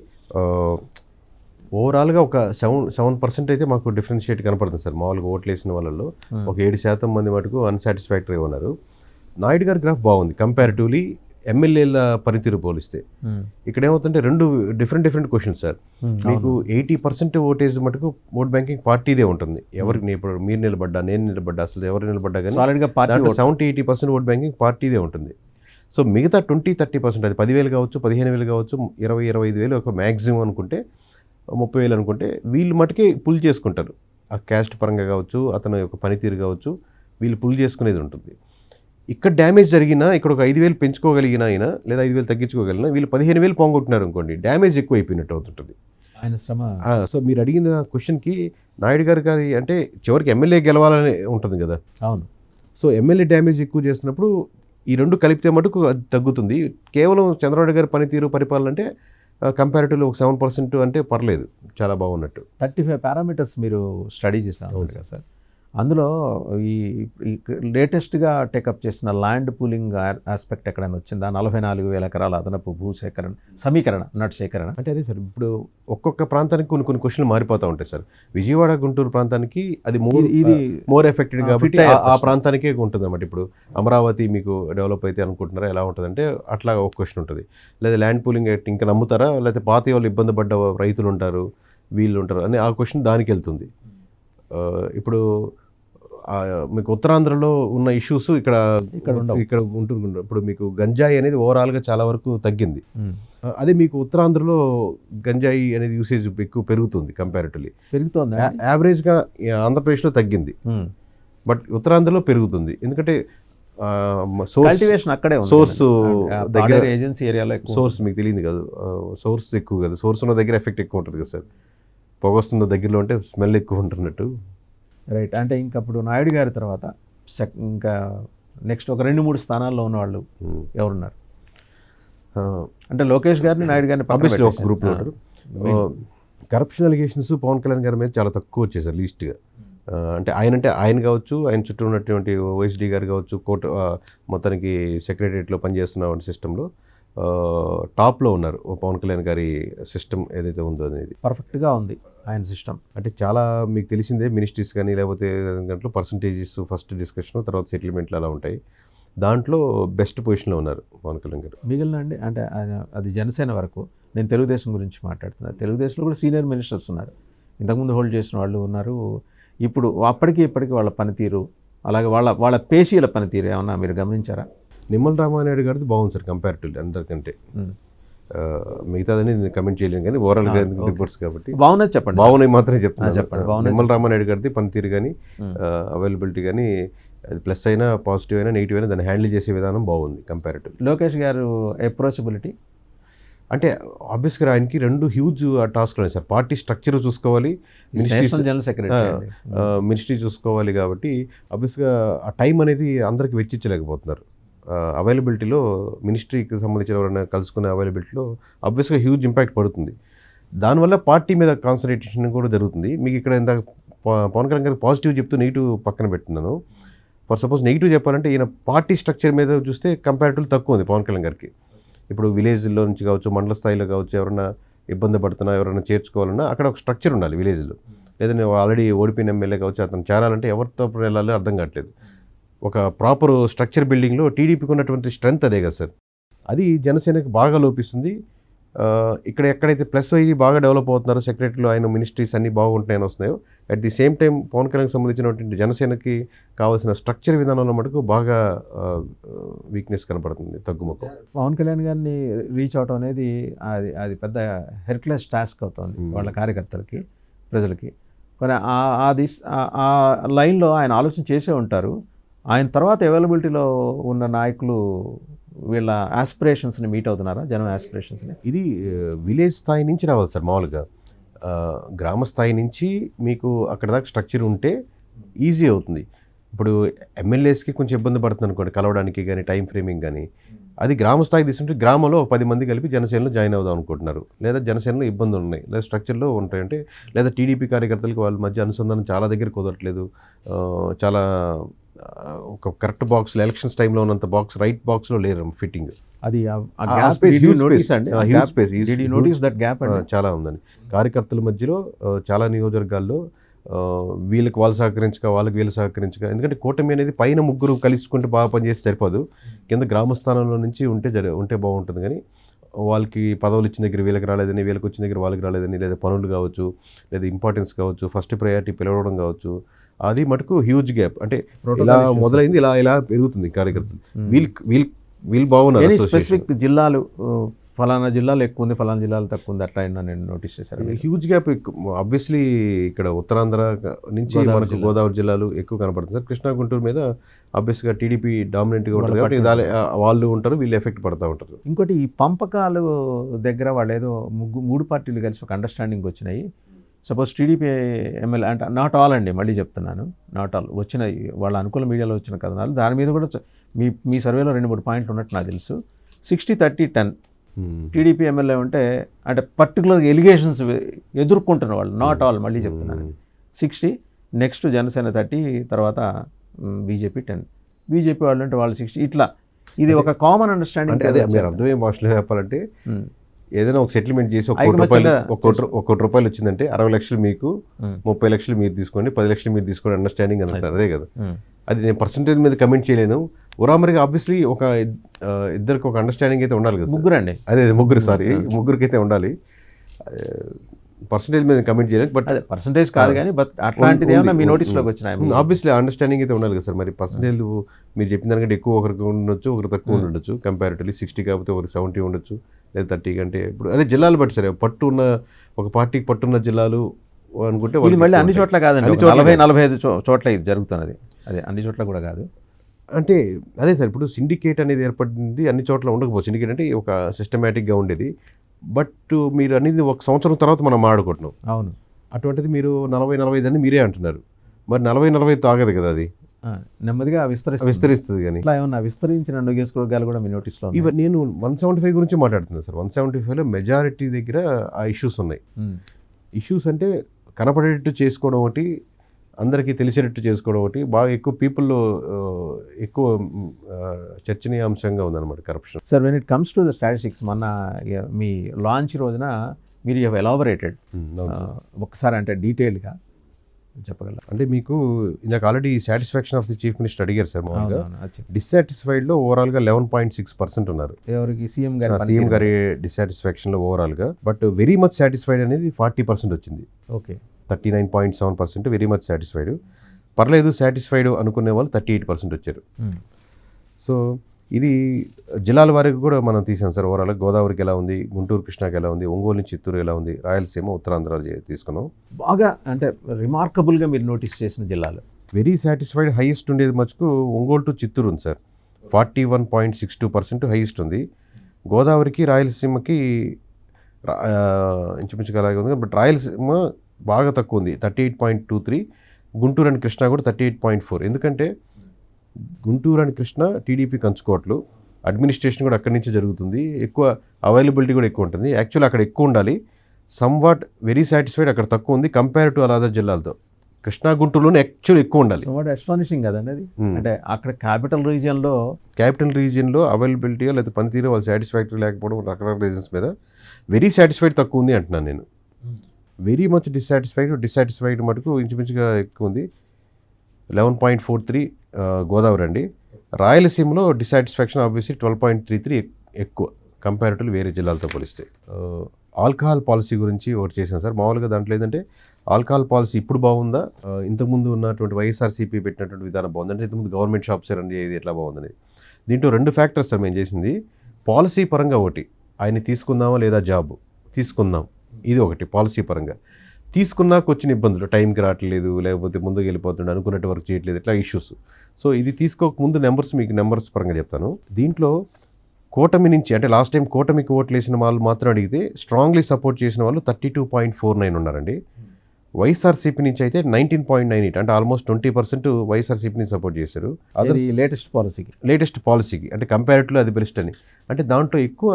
ఓవరాల్గా ఒక 7% అయితే మాకు డిఫరెన్షియేట్ కనపడుతుంది సార్. మామూలుగా ఓట్లు వేసిన వాళ్ళలో ఒక 7% మంది మటుకు అన్సాటిస్ఫాక్టరీ ఉన్నారు. నాయుడు గారి గ్రాఫ్ బాగుంది కంపారిటివ్లీ ఎమ్మెల్యేల పనితీరు పోలిస్తే. ఇక్కడ ఏమవుతుంటే రెండు డిఫరెంట్ క్వశ్చన్స్ సార్. మీకు 80% ఓటేజ్ మటుకు ఓట్ బ్యాంకింగ్ పార్టీదే ఉంటుంది. ఎవరికి ఇప్పుడు మీరు నిలబడ్డా, నేను నిలబడ్డా, అసలు ఎవరు నిలబడ్డా కానీ దాంట్లో 70-80% ఓట్ బ్యాంకింగ్ పార్టీదే ఉంటుంది. సో మిగతా 20-30%, అది 10,000 కావచ్చు, 15,000 కావచ్చు, 20,000-25,000 ఒక మ్యాక్సిమం అనుకుంటే, 30,000 అనుకుంటే, వీళ్ళు మటుకే పుల్ చేసుకుంటారు. ఆ క్యాస్ట్ పరంగా కావచ్చు, అతని యొక్క పనితీరు కావచ్చు, వీళ్ళు పుల్ చేసుకునేది ఉంటుంది. ఇక్కడ డ్యామేజ్ జరిగినా ఇక్కడ ఒక 5,000 పెంచుకోగలిగిన అయినా లేదా 5,000 తగ్గించుకోగలిగినా వీళ్ళు 15,000 పోగొట్టున్నారు అనుకోండి, డ్యామేజ్ ఎక్కువ అయిపోయినట్టు అవుతుంటుంది. ఆయన శ్రమ సో మీరు అడిగిన క్వశ్చన్కి నాయుడు గారి అంటే చివరికి ఎమ్మెల్యే గెలవాలని ఉంటుంది కదా. అవును. సో ఎమ్మెల్యే డ్యామేజ్ ఎక్కువ చేసినప్పుడు ఈ రెండు కలిపితే మటుకు అది తగ్గుతుంది. కేవలం చంద్రబాబు గారి పనితీరు పరిపాలన అంటే కంపారిటివ్లీ ఒక 7% అంటే పర్లేదు, చాలా బాగున్నట్టు. 35 పారామీటర్స్ మీరు స్టడీ చేసినారు కదా సార్. అందులో ఈ లేటెస్ట్గా టేకప్ చేసిన ల్యాండ్ పూలింగ్ ఆస్పెక్ట్ ఎక్కడైనా వచ్చిందా? 44,000 ఎకరాల అదనపు భూసేకరణ సమీకరణ నట్ సేకరణ అంటే అదే సార్, ఇప్పుడు ఒక్కొక్క ప్రాంతానికి కొన్ని క్వశ్చన్లు మారిపోతూ ఉంటాయి సార్. విజయవాడ గుంటూరు ప్రాంతానికి అది మోర్ ఎఫెక్టెడ్ కాబట్టి ఆ ప్రాంతానికే ఉంటుంది అన్నమాట. ఇప్పుడు అమరావతి మీకు డెవలప్ అయితే అనుకుంటున్నారా, ఎలా ఉంటుందంటే అట్లా ఒక క్వశ్చన్ ఉంటుంది. లేదా ల్యాండ్ పూలింగ్ ఇంకా నమ్ముతారా, లేకపోతే పాత వాళ్ళు ఇబ్బంది పడ్డ రైతులు ఉంటారు, వీళ్ళు ఉంటారు అని ఆ క్వశ్చన్ దానికి వెళ్తుంది. ఇప్పుడు మీకు ఉత్తరాంధ్రలో ఉన్న ఇష్యూస్ ఇక్కడ ఉంటుంది. ఇప్పుడు మీకు గంజాయి అనేది ఓవరాల్గా చాలా వరకు తగ్గింది. అదే మీకు ఉత్తరాంధ్రలో గంజాయి అనేది యూసేజ్ ఎక్కువ పెరుగుతుంది కంపారిటివ్లీ. పెరుగుతుంది. యావరేజ్గా ఆంధ్రప్రదేశ్లో తగ్గింది, బట్ ఉత్తరాంధ్రలో పెరుగుతుంది. ఎందుకంటే సోర్స్ దగ్గర ఏజెన్సీ ఏరియాలో సోర్స్ మీకు తెలియదు కదా, సోర్స్ ఎక్కువ కదా, సోర్స్ ఉన్న దగ్గర ఎఫెక్ట్ ఎక్కువ ఉంటుంది కదా సార్. పొగ వస్తుందో దగ్గరలో అంటే స్మెల్ ఎక్కువ ఉంటున్నట్టు. రైట్. అంటే ఇంకా అప్పుడు నాయుడు గారి తర్వాత ఇంకా నెక్స్ట్ ఒక 2-3 స్థానాల్లో ఉన్నవాళ్ళు ఎవరున్నారు? అంటే లోకేష్ గారిని నాయుడు గారిని ఒక గ్రూప్లో ఉంటారు. కరప్షన్ అలిగేషన్స్ పవన్ కళ్యాణ్ గారి మీద చాలా తక్కువ వచ్చేసారు లీస్ట్గా. అంటే ఆయన కావచ్చు, ఆయన చుట్టూ ఉన్నటువంటి ఓఎస్డీ గారు కావచ్చు, మొత్తానికి సెక్రటరియట్లో పనిచేస్తున్న సిస్టంలో టాప్లో ఉన్నారు పవన్ కళ్యాణ్ గారి సిస్టమ్ ఏదైతే ఉందో అనేది. పర్ఫెక్ట్గా ఉంది ఆయన సిస్టమ్. అంటే చాలా మీకు తెలిసిందే, మినిస్ట్రీస్ కానీ లేకపోతే దాంట్లో పర్సంటేజెస్ ఫస్ట్ డిస్కషన్ తర్వాత సెటిల్మెంట్లు అలా ఉంటాయి. దాంట్లో బెస్ట్ పొజిషన్లో ఉన్నారు పవన్ కళ్యాణ్ గారు. మిగిలిన అండి అంటే అది జనసేన వరకు, నేను తెలుగుదేశం గురించి మాట్లాడుతున్నాను. తెలుగుదేశంలో కూడా సీనియర్ మినిస్టర్స్ ఉన్నారు, ఇంతకుముందు హోల్డ్ చేసిన వాళ్ళు ఉన్నారు. ఇప్పుడు అప్పటికి ఇప్పటికీ వాళ్ళ పనితీరు, అలాగే వాళ్ళ పేషీల పనితీరు ఏమన్నా మీరు గమనించారా? నిమ్మల రామానాయుడు గారిది బాగుంది సార్ కంపారిటివ్లీ అందరికంటే. మిగతాదని నేను కమెంట్ చేయలేను కానీ ఓవరాల్గా రిపోర్ట్స్ కాబట్టి బాగున్నది చెప్పండి. బాగున్నాయి మాత్రమే చెప్తాను. నిమ్మల రామానాయుడు గారిది పనితీరు కానీ అవైలబిలిటీ కానీ అది ప్లస్ అయినా పాజిటివ్ అయినా నెగిటివ్ అయినా దాన్ని హ్యాండిల్ చేసే విధానం బాగుంది కంపారిటివ్. లోకేష్ గారు అప్రోచబిలిటీ అంటే ఆబ్వియస్గా ఆయనకి 2 హ్యూజ్ టాస్క్లు ఉన్నాయి సార్. పార్టీ స్ట్రక్చర్ చూసుకోవాలి, జనరల్ సెక్రటరీ మినిస్ట్రీ చూసుకోవాలి. కాబట్టి ఆబ్వియస్గా ఆ టైం అనేది అందరికి వెచ్చించలేకపోతున్నారు. అవైలబిలిటీలో మినిస్ట్రీకి సంబంధించిన ఎవరైనా కలుసుకునే అవైలబిలిటీలో ఆబ్వియస్గా హ్యూజ్ ఇంపాక్ట్ పడుతుంది. దానివల్ల పార్టీ మీద కాన్సన్ట్రేషన్ కూడా జరుగుతుంది. మీకు ఇక్కడ ఇందాక పవన్ కళ్యాణ్ గారికి పాజిటివ్ చెప్తూ నెగిటివ్ పక్కన పెడుతున్నాను. ఫర్ సపోజ్ నెగిటివ్ చెప్పాలంటే ఈయన పార్టీ స్ట్రక్చర్ మీద చూస్తే కంపారిటివ్ తక్కువ ఉంది పవన్ కళ్యాణ్ గారికి. ఇప్పుడు విలేజ్లో నుంచి కావచ్చు, మండల స్థాయిలో కావచ్చు, ఎవరైనా ఇబ్బంది పడుతున్నా ఎవరైనా చేర్చుకోవాలన్నా అక్కడ ఒక స్ట్రక్చర్ ఉండాలి విలేజ్లో. లేదంటే ఆల్రెడీ ఓడిపోయిన ఎమ్మెల్యే కావచ్చు, అతను చేరాలంటే ఎవరితో వెళ్ళాలో అర్థం కావట్లేదు. ఒక ప్రాపర్ స్ట్రక్చర్ బిల్డింగ్లో టీడీపీకి ఉన్నటువంటి స్ట్రెంత్ అదే కదా సార్. అది జనసేనకి బాగా లోపిస్తుంది. ఇక్కడ ఎక్కడైతే ప్లస్ అయ్యి బాగా డెవలప్ అవుతున్నారో సెక్రటరీలో ఆయన మినిస్ట్రీస్ అన్నీ బాగుంటాయని వస్తున్నాయో, at the same time Pawan కళ్యాణ్కి సంబంధించినటువంటి జనసేనకి కావాల్సిన స్ట్రక్చర్ విధానంలో మటుకు బాగా వీక్నెస్ కనపడుతుంది, తగ్గుముఖం. పవన్ కళ్యాణ్ గారిని రీచ్ అవటం అనేది అది పెద్ద హెర్క్లెస్ టాస్క్ అవుతుంది వాళ్ళ కార్యకర్తలకి, ప్రజలకి. కానీ ఆ లైన్లో ఆయన ఆలోచన చేసే ఉంటారు. ఆయన తర్వాత అవైలబిలిటీలో ఉన్న నాయకులు వీళ్ళ ఆస్పిరేషన్స్ని మీట్ అవుతున్నారా, జనం ఆస్పిరేషన్స్ని? ఇది విలేజ్ స్థాయి నుంచి రావాలి సార్. మామూలుగా గ్రామ స్థాయి నుంచి మీకు అక్కడ దాకా స్ట్రక్చర్ ఉంటే ఈజీ అవుతుంది. ఇప్పుడు ఎమ్మెల్యేస్కి కొంచెం ఇబ్బంది పడుతుంది అనుకోండి కలవడానికి కానీ, టైం ఫ్రేమింగ్ కానీ. అది గ్రామ స్థాయి తీసుకుంటే గ్రామంలో 10 మంది కలిపి జనసేనలో జాయిన్ అవుదాం అనుకుంటున్నారు, లేదా జనసేనలో ఇబ్బందులు ఉన్నాయి, లేదా స్ట్రక్చర్లో ఉంటాయంటే, లేదా టీడీపీ కార్యకర్తలకు వాళ్ళ మధ్య అనుసంధానం చాలా దగ్గర కుదరట్లేదు. చాలా ఒక కరెక్ట్ బాక్స్లో ఎలక్షన్స్ టైంలో ఉన్నంత బాక్స్ రైట్ బాక్స్లో లేరు ఫిట్టింగ్. అది చాలా ఉందండి కార్యకర్తల మధ్యలో. చాలా నియోజకవర్గాల్లో వీళ్ళకి వాళ్ళు సహకరించక, వాళ్ళకి వీళ్ళు సహకరించక. ఎందుకంటే కూటమి అనేది పైన ముగ్గురు కలుసుకుంటే బాగా పనిచేసి సరిపోదు, కింద గ్రామస్థానంలో నుంచి ఉంటే బాగుంటుంది. కానీ వాళ్ళకి పదవులు ఇచ్చిన దగ్గర వీళ్ళకి రాలేదని, వీళ్ళకి వచ్చిన దగ్గర వాళ్ళకి రాలేదని, లేదా పనులు కావచ్చు, లేదా ఇంపార్టెన్స్ కావచ్చు, ఫస్ట్ ప్రయారిటీ పిలవడం కావచ్చు, అది మటుకు హ్యూజ్ గ్యాప్. అంటే ఇలా మొదలైంది, ఇలా పెరుగుతుంది కార్యకర్తలు. వీళ్ళు బాగున్నారు. స్పెసిఫిక్ జిల్లాలు ఫలానా జిల్లాలో ఎక్కువ ఉంది, ఫలానా జిల్లాలో తక్కువ ఉంది, అట్లా అయినా నేను నోటీస్ చేశాను. హ్యూజ్ గ్యాప్ ఆబ్వియస్లీ ఇక్కడ ఉత్తరాంధ్ర నుంచి మనకు గోదావరి జిల్లాలు ఎక్కువ కనపడుతుంది సార్. కృష్ణా గుంటూరు మీద ఆబ్వియస్గా టీడీపీ డామినెంట్గా ఉంటుంది కాబట్టి వాళ్ళు ఉంటారు, వీళ్ళు ఎఫెక్ట్ పడుతూ ఉంటారు. ఇంకోటి ఈ పంపకాలు దగ్గర వాళ్ళు ఏదో మూడు పార్టీలు కలిసి ఒక అండర్స్టాండింగ్ వచ్చినాయి. సపోజ్ టీడీపీ ఎమ్మెల్యే అంటే నాట్ ఆల్ అండి, మళ్ళీ చెప్తున్నాను, నాట్ ఆల్ వచ్చిన వాళ్ళ అనుకూల మీడియాలో వచ్చిన కథనాలు దాని మీద కూడా మీ సర్వేలో 2-3 పాయింట్లు ఉన్నట్టు నాకు తెలుసు. 60-30-10 టీడీపీ ఎమ్మెల్యే ఉంటే అంటే పర్టికులర్ ఎలిగేషన్స్ ఎదుర్కొంటున్న వాళ్ళు, నాట్ ఆల్, మళ్ళీ చెప్తున్నాను, 60, నెక్స్ట్ జనసేన 30, తర్వాత బీజేపీ 10, బీజేపీ వాళ్ళు అంటే వాళ్ళు 60, ఇట్లా ఇది ఒక కామన్ అండర్స్టాండింగ్. అంటే అదే మీరు అర్థమయ్యే భాషలో చెప్పాలంటే ఏదైనా ఒక సెటిల్మెంట్ చేసి ఒక కోటి రూపాయలు వచ్చిందంటే 60 లక్షలు మీకు, 30 లక్షలు మీరు తీసుకోండి, 10 లక్షలు మీరు తీసుకోండి అండర్స్టాండింగ్ అని అంటారు. అదే కదా, అది నేను పర్సంటేజ్ మీద కమెంట్ చేయలేను. ఉరామరికి ఆబ్వియస్లీ ఒక ఇద్దరికి ఒక అండర్స్టాండింగ్ అయితే ఉండాలి కదా. ముగ్గురండి, అదే ముగ్గురికి అయితే ఉండాలి. పర్సంటేజ్ మీద కమెంట్ చేయలేదు, బట్ పర్సంటేజ్ కాదు కానీ బట్ అట్లాంటిది ఏమన్నా మీ నోటీస్లోకి వచ్చినాయి. ఆబ్వియస్లీ అండర్స్టాండింగ్ అయితే ఉండాలి కదా సార్. మరి పర్సంటేజ్ మీరు చెప్పిన దానికంటే ఎక్కువ ఒకరికి ఉండొచ్చు, ఒకరు తక్కువ ఉండొచ్చు. కంపారిటివ్లీ 60 కాకపోతే ఒకరికి 70 ఉండొచ్చు, లేదా 30 కంటే. ఇప్పుడు అదే జిల్లాలు బట్టి సరే, ఒక పార్టీకి పట్టున్న జిల్లాలు అనుకుంటే మళ్ళీ అన్ని చోట్ల కాదండి, 40-45 చోట్ల ఇది జరుగుతున్నది. అదే అన్ని చోట్ల కూడా కాదు. అంటే అదే సార్, ఇప్పుడు సిండికేట్ అనేది ఏర్పడింది, అన్ని చోట్ల ఉండకపోవచ్చు. సిండికేట్ అంటే ఒక సిస్టమేటిక్గా ఉండేది. బట్ మీరు అనేది ఒక సంవత్సరం తర్వాత మనం ఆడుకుంటున్నాం. అవును, అటువంటిది మీరు 40-45 అని మీరే అంటున్నారు. మరి 40-45 ఆగదు కదా, అది నెమ్మదిగా విస్తరిస్తుంది. కానీ ఇట్లా ఏమన్నా విస్తరించిన నియోజకవర్గాలు కూడా మీ నోటీస్లో ఇవి నేను 175 గురించి మాట్లాడుతున్నాను సార్. 175లో మెజారిటీ దగ్గర ఆ ఇష్యూస్ ఉన్నాయి. ఇష్యూస్ అంటే కనపడేటట్టు చేసుకోవడం ఒకటి, అందరికీ తెలిసేటట్టు చేసుకోవడం ఒకటి, బాగా ఎక్కువ పీపుల్లో ఎక్కువ చర్చనీయాంశంగా ఉందన్నమాట corruption. Sir, when it comes to the statistics, మొన్న మీ లాంచ్ రోజున మీరు హ్యావ్ ఎలాబరేటెడ్ ఒకసారి అంటే డీటెయిల్గా చెప్పగలరా? అంటే మీకు ఇందాక already satisfaction of the chief minister అడిగారు సార్. మామూలుగా డిస్సాటిస్ఫైడ్లో ఓవరాల్గా 11.6% ఉన్నారు. ఎవరికి? సీఎం గారి డిస్సాటిస్ఫాక్షన్లో ఓవరాల్గా. బట్ వెరీ మచ్ సాటిస్ఫైడ్ అనేది 40% వచ్చింది. Okay, 39.7% very much satisfied. పర్లేదు సాటిస్ఫైడ్ అనుకునే వాళ్ళు 38% వచ్చారు. సో ఇది జిల్లాల వారికి కూడా మనం తీసాం సార్. ఓవరాల్ గోదావరికి ఎలా ఉంది, గుంటూరు కృష్ణాకి ఎలా ఉంది, ఒంగోలు నుంచి చిత్తూరు ఎలా ఉంది, రాయలసీమ ఉత్తరాంధ్ర తీసుకున్నాం. బాగా అంటే రిమార్కబుల్గా మీరు నోటీస్ చేసిన జిల్లాలు వెరీ సాటిస్ఫైడ్ హైయెస్ట్ ఉండేది మటుకు ఒంగోలు టు చిత్తూరు ఉంది సార్. 41.62% హైయెస్ట్ ఉంది. గోదావరికి రాయలసీమకి ఇంచుమించుగా అలాగే ఉంది. బట్ రాయలసీమ బాగా తక్కువ ఉంది, 38.23. గుంటూరు అండ్ కృష్ణా కూడా 38.4. ఎందుకంటే గుంటూరు అండ్ కృష్ణ టీడీపీ కంచుకోట్లు, అడ్మినిస్ట్రేషన్ కూడా అక్కడి నుంచి జరుగుతుంది, ఎక్కువ అవైలబిలిటీ కూడా ఎక్కువ ఉంటుంది. యాక్చువల్ అక్కడ ఎక్కువ ఉండాలి. సమ్వాట్ వెరీ సాటిస్ఫైడ్ అక్కడ తక్కువ ఉంది కంపేర్ టు అదర్ జిల్లాలతో. కృష్ణా గుంటూరులోనే యాక్చువల్ ఎక్కువ ఉండాలి. అస్టానిషింగ్ కదండి అది. అంటే అక్కడ క్యాపిటల్ రీజియన్లో అవైలబిలిటీ లేదా పనితీరు వాళ్ళు సాటిస్ఫాక్టరీ లేకపోవడం రకరకాల రీజన్స్ మీద వెరీ సాటిస్ఫైడ్ తక్కువ ఉంది అంటున్నాను నేను. వెరీ మచ్ డిస్సాటిస్ఫైడ్ మటుకు ఇంచుమించుగా ఎక్కువ ఉంది, 11.43 గోదావరి అండి. రాయలసీమలో డిస్సాటిస్ఫాక్షన్ ఆబ్వియస్లీ 12.33 ఎక్కువ కంపారిటివ్లీ వేరే జిల్లాలతో పోలిస్తే. ఆల్కహాల్ పాలసీ గురించి ఒకటి చేశాను సార్. మామూలుగా దాంట్లో ఏంటంటే ఆల్కహాల్ పాలసీ ఇప్పుడు బాగుందా, ఇంతకుముందు ఉన్నటువంటి వైఎస్ఆర్సీపీ పెట్టినటువంటి విధానం బాగుందంటే, ఇంతకుముందు గవర్నమెంట్ షాప్స్ రన్ చేయదు ఎట్లా బాగుందని. దీంట్లో 2 ఫ్యాక్టర్స్ సార్ మేము చేసింది. పాలసీ పరంగా ఒకటి, ఆయన తీసుకుందామా లేదా జాబ్ తీసుకుందాం, ఇది ఒకటి పాలసీ పరంగా. తీసుకున్నాక వచ్చిన ఇబ్బందులు, టైంకి రావట్లేదు, లేకపోతే ముందుకు వెళ్ళిపోతుండే, అనుకున్నట్టు వర్క్ చేయట్లేదు, ఇట్లా ఇష్యూస్. సో ఇది తీసుకోకముందు మీకు నెంబర్స్ పరంగా చెప్తాను. దీంట్లో కూటమి నుంచి అంటే లాస్ట్ టైం కూటమికి ఓట్లు వేసిన వాళ్ళు మాత్రం అడిగితే స్ట్రాంగ్లీ సపోర్ట్ చేసిన వాళ్ళు 32.49 ఉన్నారండి. వైఎస్ఆర్సీపీ నుంచి అయితే 19.98, అంటే ఆల్మోస్ట్ 20% వైఎస్ఆర్సీపీ నుంచి సపోర్ట్ చేశారు. అది లేటెస్ట్ పాలసీకి అంటే కంపారిటివ్లీ అది బెస్ట్ అని. అంటే దాంట్లో ఎక్కువ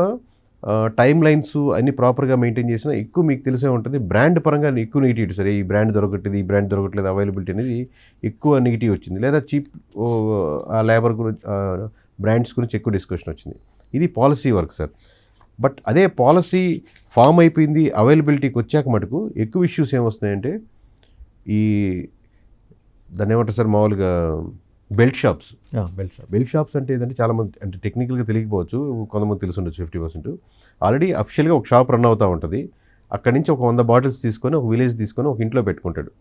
టైమ్ లైన్స్ అన్ని ప్రాపర్గా మెయింటైన్ చేసినా ఎక్కువ మీకు తెలిసే ఉంటుంది. బ్రాండ్ పరంగా ఎక్కువ నెగిటివ్ సరే, ఈ బ్రాండ్ దొరకట్లేదు, ఈ బ్రాండ్ దొరకట్లేదు, అవైలబిలిటీ అనేది ఎక్కువ నెగిటివ్ వచ్చింది. లేదా చీప్ ఆ లేబర్ గురించి బ్రాండ్స్ గురించి ఎక్కువ డిస్కషన్ వచ్చింది. ఇది పాలసీ వర్క్ సార్. బట్ అదే పాలసీ ఫామ్ అయిపోయింది, అవైలబిలిటీకి వచ్చాక మటుకు ఎక్కువ ఇష్యూస్ ఏమొస్తున్నాయంటే ఈ దాన్ని ఏమంటారు సార్ మామూలుగా బెల్ట్ షాప్స్ అంటే ఏంటంటే చాలామంది అంటే టెక్నికల్గా తెలియకపోవచ్చు, కొంతమంది తెలిసి ఉండొచ్చు 50%. ఆల్రెడీ అఫిషియల్గా ఒక షాప్ రన్ అవుతూ ఉంటుంది. అక్కడి నుంచి ఒక 100 బాటిల్స్ తీసుకొని ఒక విలేజ్ తీసుకొని ఒక ఇంట్లో పెట్టుకుంటాడు.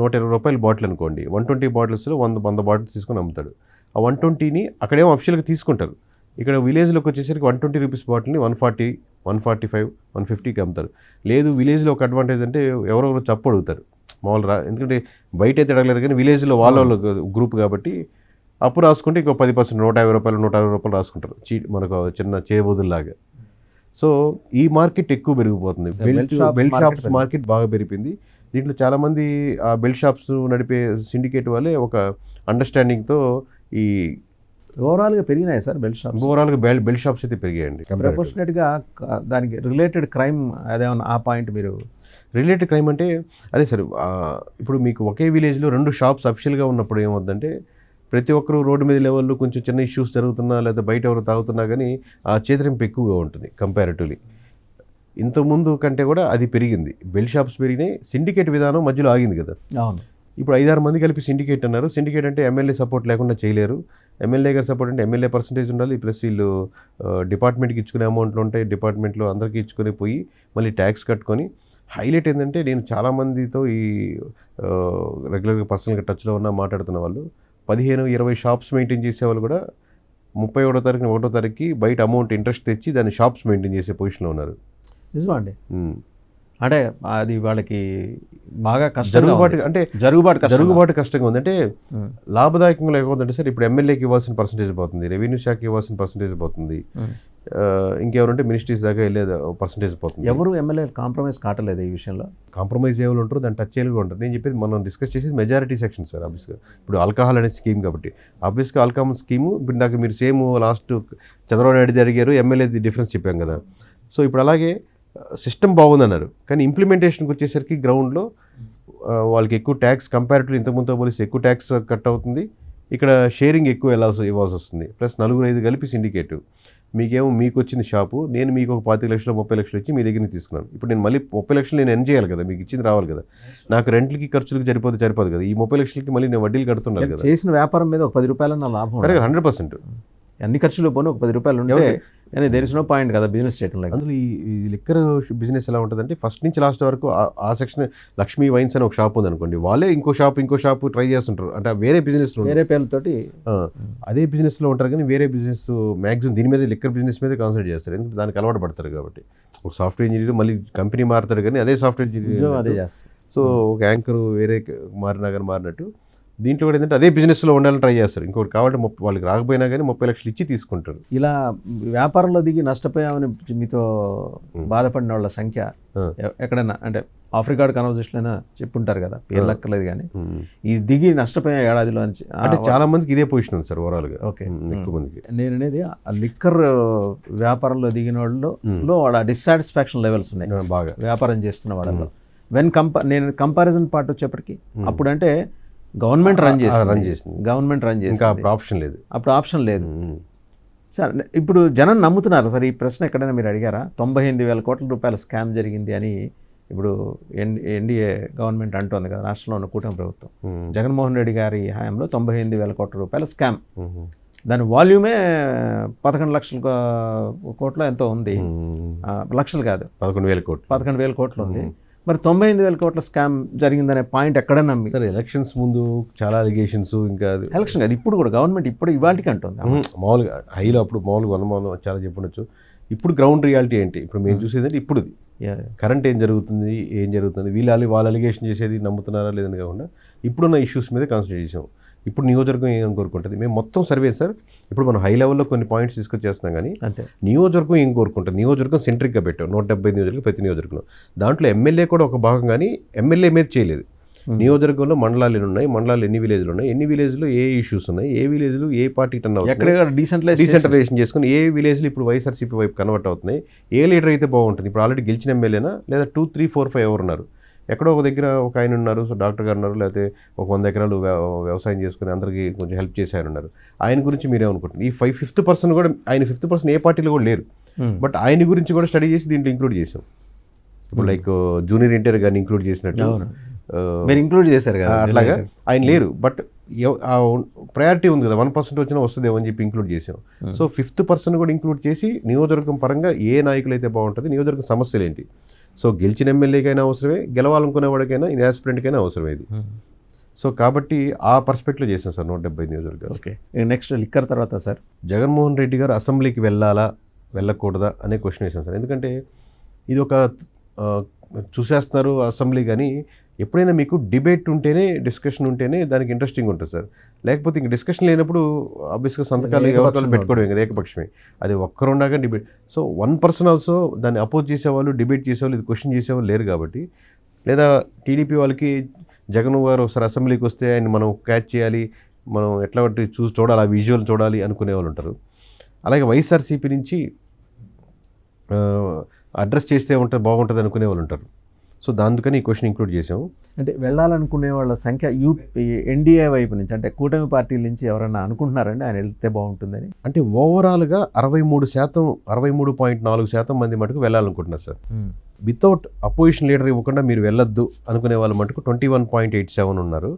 120 రూపాయలు బాటిల్ అనుకోండి, 120 బాటిల్స్లో 100 బాటిల్స్ తీసుకొని అమ్ముతాడు. ఆ 120ని అక్కడేమో అఫిషియల్గా తీసుకుంటారు, ఇక్కడ విలేజ్లోకి వచ్చేసరికి 120 రూపీస్ బాటిల్ని 140, 145, 150కి అమ్ముతారు. లేదు విలేజ్లో ఒక అడ్వాంటేజ్ అంటే ఎవరెవరో చప్పు అడుగుతారు మామూలు ఎందుకంటే బయట అయితే అడగలేరు కానీ విలేజ్లో వాళ్ళ గ్రూప్ కాబట్టి అప్పు రాసుకుంటే ఇంకో 10%, 150 రూపాయలు, 160 రూపాయలు రాసుకుంటారు. మనకు చిన్న చేయబోదుల్లాగా. సో ఈ మార్కెట్ ఎక్కువ పెరిగిపోతుంది. బెల్ట్ షాప్స్ మార్కెట్ బాగా పెరిగిపోయింది. దీంట్లో చాలామంది ఆ బెల్ట్ షాప్స్ నడిపే సిండికేట్ వాళ్ళే ఒక అండర్స్టాండింగ్తో ఈ ఓవరాల్గా పెరిగినాయి సార్ బెల్ట్ షాప్స్. ఓవరాల్గా బెల్ట్ షాప్స్ అయితే పెరిగాయండి. ప్రపోర్షనేట్గా దానికి రిలేటెడ్ క్రైమ్ అదేమన్నా ఆ పాయింట్ మీరు రిలేటెడ్ క్రైమ్ అంటే అదే సార్, ఇప్పుడు మీకు ఒకే విలేజ్లో 2 షాప్స్ అఫిషియల్గా ఉన్నప్పుడు ఏమవుతుందంటే ప్రతి ఒక్కరు రోడ్డు మీద లెవెల్లో కొంచెం చిన్న ఇష్యూస్ జరుగుతున్నా లేదా బయట ఎవరు తాగుతున్నా కానీ ఆ చేతరింపు ఎక్కువగా ఉంటుంది కంపారిటివ్లీ. ఇంతకుముందు కంటే కూడా అది పెరిగింది. బెల్ట్ షాప్స్ పెరిగినాయి. సిండికేట్ విధానం మధ్యలో ఆగింది కదా. అవును. ఇప్పుడు 5-6 మంది కలిపి సిండికేట్ అన్నారు. సిండికేట్ అంటే ఎమ్మెల్యే సపోర్ట్ లేకుండా చేయలేరు. ఎమ్మెల్యే గారి సపోర్ట్ అంటే ఎమ్మెల్యే పర్సంటేజ్ ఉండాలి, ప్లస్ వీళ్ళు డిపార్ట్మెంట్కి ఇచ్చుకునే అమౌంట్లు ఉంటాయి, డిపార్ట్మెంట్లో అందరికీ ఇచ్చుకొని పోయి మళ్ళీ ట్యాక్స్ కట్టుకొని. హైలైట్ ఏంటంటే నేను చాలామందితో ఈ రెగ్యులర్గా పర్సనల్గా టచ్లో ఉన్న మాట్లాడుతున్న వాళ్ళు 15-20 షాప్స్ మెయింటైన్ చేసే వాళ్ళు కూడా 31వ తారీఖున 1వ తారీఖుకి బయట అమౌంట్ ఇంట్రెస్ట్ తెచ్చి దాన్ని షాప్స్ మెయింటైన్ చేసే పొజిషన్లో ఉన్నారు. నిజమా అండి? అంటే అది వాళ్ళకి బాగా జరుగుబాటు కష్టంగా ఉంది. అంటే లాభదాయకంగా లేకపోతే సార్ ఇప్పుడు ఎమ్మెల్యేకి ఇవ్వాల్సిన పర్సంటేజ్ పోతుంది, రెవెన్యూ శాఖకి ఇవ్వాల్సిన పర్సంటేజ్ పోతుంది, ఇంకెవరంటే మినిస్ట్రీస్ దాకా వెళ్ళే పర్సంటేజ్ పోతుంది. ఎవరు ఎమ్మెల్యే కాంప్రమైజ్ కావట్లేదు ఈ విషయంలో. కాంప్రమైజ్ ఎవరు ఉంటారు, దాన్ని టచ్ చేయలుగా ఉంటారు. నేను చెప్పేది మనం డిస్కస్ చేసేది మెజారిటీ సెక్షన్ సార్. ఆబ్వియస్గా ఇప్పుడు ఆల్కహాల్ అనే స్కీమ్ కాబట్టి ఆబ్వియస్గా ఆల్కహాల్ స్కీము ఇప్పుడు నాకు మీరు సేమ్ లాస్ట్ చంద్రబాబు నాయుడు అడిగారు, ఎమ్మెల్యేది డిఫరెన్స్ చెప్పాం కదా. సో ఇప్పుడు అలాగే సిస్టమ్ బాగుందన్నారు కానీ ఇంప్లిమెంటేషన్కి వచ్చేసరికి గ్రౌండ్లో వాళ్ళకి ఎక్కువ ట్యాక్స్ కంపారిటివ్ ఇంతకుముందుతో పోలిస్తే ఎక్కువ ట్యాక్స్ కట్ అవుతుంది. ఇక్కడ షేరింగ్ ఎక్కువ ఇవ్వాల్సి వస్తుంది. ప్లస్ 4-5 కలిపి సిండికేట్. మీకు వచ్చింది షాపు, నేను మీకు ఒక 25 లక్షలు 30 లక్షలు ఇచ్చి మీ దగ్గర నుంచి తీసుకున్నాను. ఇప్పుడు నేను మళ్ళీ 30 లక్షలు నేను ఎర్న్ చేయాలి కదా, మీకు ఇచ్చింది రావాలి కదా. నాకు రెంట్లకి ఖర్చులకు సరిపోదు కదా. ఈ 30 లక్షలకి మళ్ళీ నేను వడ్డీలు కడుతున్నాను కదా. చేసిన వ్యాపారం మీద ఒక 10 రూపాయలు నా లాభం 100%. అన్ని ఖర్చులు పోను ఒక 10 రూపాయలు ఉంటే కానీ దేర్ ఇస్ నో పాయింట్ కదా బిజినెస్ చేయడంలో. అందులో ఈ లిక్కర్ బిజినెస్ ఎలా ఉంటుందంటే ఫస్ట్ నుంచి లాస్ట్ వరకు ఆ సెక్షన్ లక్ష్మీ వైన్స్ అని ఒక షాప్ ఉంది అనుకోండి, వాళ్ళే ఇంకో షాప్ ట్రై చేస్తుంటారు. అంటే వేరే బిజినెస్ వేరే పేర్లతోటి అదే బిజినెస్లో ఉంటారు కానీ వేరే బిజినెస్ మ్యాక్సిమం దీని మీద లిక్కర్ బిజినెస్ మీద కాన్సన్ట్రేట్ చేస్తారు. ఎందుకంటే దానికి అలవాటు పడతారు కాబట్టి. ఒక సాఫ్ట్వేర్ ఇంజనీర్ మళ్ళీ కంపెనీ మారుతారు కానీ అదే సాఫ్ట్వేర్ ఇంజనీర్ అదే చేస్తారు. సో ఒక యాంకర్ వేరే మారినట్టు దీంట్లో కూడా ఏంటంటే అదే బిజినెస్లో ఉండాలని ట్రై చేస్తారు. ఇంకోటి కావాలంటే వాళ్ళకి రాకపోయినా కానీ 30 లక్షలు ఇచ్చి తీసుకుంటారు. ఇలా వ్యాపారంలో దిగి నష్టపోయామని మీతో బాధపడిన వాళ్ళ సంఖ్య ఎక్కడైనా అంటే ఆఫ్రికా కన్వర్జేషన్ అయినా చెప్పుంటారు కదా, పేర్లక్కర్లేదు కానీ ఈ దిగి నష్టపోయే ఏడాదిలో అంటే చాలా మందికి ఇదే పొజిషన్ ఉంది సార్ ఓవరాల్గా. ఓకే, ఎక్కువ మందికి నేను అనేది ఆ లిక్కర్ వ్యాపారంలో దిగిన వాళ్ళలో వాళ్ళ డిస్సాటిస్ఫాక్షన్ లెవెల్స్ ఉన్నాయి బాగా వ్యాపారం చేస్తున్న వాళ్ళలో. నేను కంపారిజన్ పార్ట్ వచ్చేప్పటికి అప్పుడంటే గవర్నమెంట్ రన్ చేసింది, ఇంకా ఆప్షన్ లేదు, అప్పుడు ఆప్షన్ లేదు సార్. ఇప్పుడు జనం నమ్ముతున్నారు సార్. ఈ ప్రశ్న ఎక్కడైనా మీరు అడిగారా? 98,000 కోట్ల రూపాయల స్కామ్ జరిగింది అని ఇప్పుడు ఎన్డీఏ గవర్నమెంట్ అంటోంది కదా, రాష్ట్రంలో ఉన్న కూటమి ప్రభుత్వం. జగన్మోహన్ రెడ్డి గారి హయాంలో 98,000 కోట్ల రూపాయల స్కామ్. దాని వాల్యూమే 11 లక్షల కోట్ల ఎంతో ఉంది, లక్షలు కాదు 11,000 కోట్లు ఉంది. మరి 98,000 కోట్ల స్కామ్ జరిగిందనే పాయింట్ ఎక్కడన్నా సరే. ఎలక్షన్స్ ముందు చాలా అలిగేషన్స్, ఇంకా ఎలక్షన్ కాదు ఇప్పుడు కూడా గవర్నమెంట్ ఇప్పుడు ఇవాళకి అంటుంది మామూలుగా హైలో అప్పుడు మామూలుగా అనుమానం చాలా చెప్పుండొచ్చు. ఇప్పుడు గ్రౌండ్ రియాలిటీ ఏంటి ఇప్పుడు మేము చూసేది అంటే ఇప్పుడు కరెంట్ ఏం జరుగుతుంది వాళ్ళ అలిగేషన్ చేసేది నమ్ముతున్నారా లేదని కాకుండా ఇప్పుడున్న ఇష్యూస్ మీద కాన్సన్ట్రేట్ చేసాం. ఇప్పుడు నియోజకవర్గం ఏం కోరుకుంటుంది? మేము మొత్తం సర్వే సార్. ఇప్పుడు మనం హై లెవెల్లో కొన్ని పాయింట్స్ తీసుకొచ్చేస్తున్నాం కానీ నియోజకవర్గం ఏం కోరుకుంటుంది? నియోజకవర్గం సెంట్రిక్గా పెట్టాం. 170 నియోజకవర్గం ప్రతి నియోజకవర్గంలో. దాంట్లో ఎమ్మెల్యే కూడా ఒక భాగం కానీ ఎమ్మెల్యే మీద చేయలేదు. నియోజకవర్గంలో మండలాలు ఎన్ని ఉన్నాయి, మండలాలు ఎన్ని విలేజ్లు ఉన్నాయి, ఎన్ని విలేజ్లో ఏ ఇష్యూస్ ఉన్నాయి, ఏ విలేజ్లు ఏ పార్టీ టర్న్ అవుతుంది, డీసెంట్రలైజేషన్ చేసుకుని ఏ విలేజ్లు ఇప్పుడు వైఎస్ఆర్సీపీ వైపు కన్వర్ట్ అవుతున్నాయి, ఏ లీడర్ అయితే బాగుంటుంది. ఇప్పుడు ఆల్రెడీ గెలిచిన ఎమ్మెల్యేనా లేదా 2, 3, 4, 5 ఎవరు ఉన్నారు? ఎక్కడో ఒక దగ్గర ఒక ఆయన ఉన్నారు, సో డాక్టర్ గారు ఉన్నారు, లేకపోతే ఒక 100 ఎకరాలు వ్యవసాయం చేసుకుని అందరికీ కొంచెం హెల్ప్ చేసే ఆయన ఉన్నారు. ఆయన గురించి మీరేమనుకుంటున్నారు? ఈ 5th పర్సన్ కూడా ఆయన 5th పర్సన్ ఏ పార్టీలో కూడా లేరు, బట్ ఆయన గురించి కూడా స్టడీ చేసి దీంట్లో ఇంక్లూడ్ చేసాం. ఇప్పుడు లైక్ జూనియర్ ఎన్టీఆర్ గారిని ఇంక్లూడ్ చేసినట్టు ఇంక్లూడ్ చేశారు కదా, అట్లాగా ఆయన లేరు, బట్ ప్రయారిటీ ఉంది కదా, 1% వచ్చినా వస్తుందేమో అని చెప్పి ఇంక్లూడ్ చేసాం. సో 5th పర్సన్ కూడా ఇంక్లూడ్ చేసి నియోజకవర్గం పరంగా ఏ నాయకులు అయితే బాగుంటుంది, నియోజకవర్గ సమస్యలు ఏంటి. సో గెలిచిన ఎమ్మెల్యేకైనా అవసరమే, గెలవాలనుకునే వాడికైనా ఆస్పిరెంట్కైనా అవసరమే ఇది. సో కాబట్టి ఆ పర్స్పెక్టివ్లో చేసాం సార్ 170 నియోజకవర్గాలు. ఓకే, నెక్స్ట్ లిక్కర్ తర్వాత సార్ జగన్మోహన్ రెడ్డి గారు అసెంబ్లీకి వెళ్ళాలా వెళ్ళకూడదా అనే క్వశ్చన్ వేసాం సార్. ఎందుకంటే ఇది ఒక చూసేస్తున్నారు అసెంబ్లీ, కానీ ఎప్పుడైనా మీకు డిబేట్ ఉంటేనే, డిస్కషన్ ఉంటేనే దానికి ఇంట్రెస్టింగ్ ఉంటుంది సార్. లేకపోతే ఇంక డిస్కషన్ లేనప్పుడు ఆబ్వియస్గా సంతకాలు ఎవరికాలు పెట్టుకోవడం కదా, ఏకపక్షమే. అది ఒక్కరుండగా debate. So one person also దాన్ని అపోజ్ చేసేవాళ్ళు, డిబేట్ చేసేవాళ్ళు, ఇది క్వశ్చన్ చేసేవాళ్ళు లేరు కాబట్టి, లేదా టీడీపీ వాళ్ళకి జగన్ గారు ఒకసారి అసెంబ్లీకి వస్తే ఆయన మనం క్యాచ్ చేయాలి, మనం ఎట్లా చూడాలి, ఆ విజువల్ చూడాలి అనుకునే వాళ్ళు ఉంటారు. అలాగే వైఎస్ఆర్సీపీ నుంచి అడ్రస్ చేస్తే బాగుంటుంది అనుకునే వాళ్ళు ఉంటారు. సో దానికని ఈ క్వశ్చన్ ఇంక్లూడ్ చేసాము. అంటే వెళ్ళాలనుకునే వాళ్ళ సంఖ్య ఎన్డీఏ వైపు నుంచి, అంటే కూటమి పార్టీల నుంచి ఎవరన్నా అనుకుంటున్నారండి ఆయన వెళ్తే బాగుంటుందని? అంటే ఓవరాల్గా 63.4% మంది మటుకు వెళ్ళాలనుకుంటున్నారు సార్. వితౌట్ అపోజిషన్ లీడర్ ఇవ్వకుండా మీరు వెళ్ళొద్దు అనుకునే వాళ్ళు మటుకు 21.87 ఉన్నారు.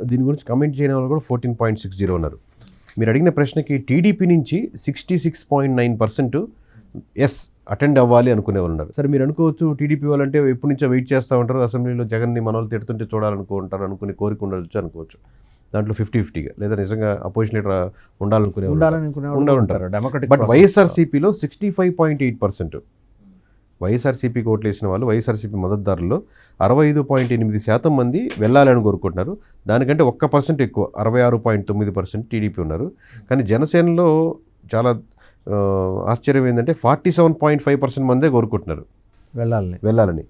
దీని గురించి కమెంట్ చేయని వాళ్ళు కూడా 14.60 ఉన్నారు. మీరు అడిగిన ప్రశ్నకి టీడీపీ నుంచి 66.9% ఎస్ అటెండ్ అవ్వాలి అనుకునే వాళ్ళు ఉన్నారు. సరే, మీరు అనుకోవచ్చు టీడీపీ వాళ్ళంటే ఎప్పటి నుంచో వెయిట్ చేస్తూ ఉంటారు, అసెంబ్లీలో జగన్ని మన వాళ్ళు తిడుతుంటే చూడాలనుకుంటారు అనుకునే కోరిక ఉండొచ్చు అనుకోవచ్చు. దాంట్లో 50-50గా, లేదా నిజంగా అపోజిషన్ లీడర్ ఉండాలనుకునే ఉంటారు. బట్ వైఎస్ఆర్సీపీలో 65.8%, వైఎస్ఆర్సీపీకి ఓట్లు వేసిన వాళ్ళు, వైఎస్ఆర్సీపీ మద్దతుదారుల్లో 65.8% మంది వెళ్ళాలని కోరుకుంటున్నారు. దానికంటే 1% ఎక్కువ 66.9% టీడీపీ ఉన్నారు. కానీ జనసేనలో చాలా ఆశ్చర్యం ఏంటంటే 47.5% మందే కోరుకుంటున్నారు వెళ్ళాలని.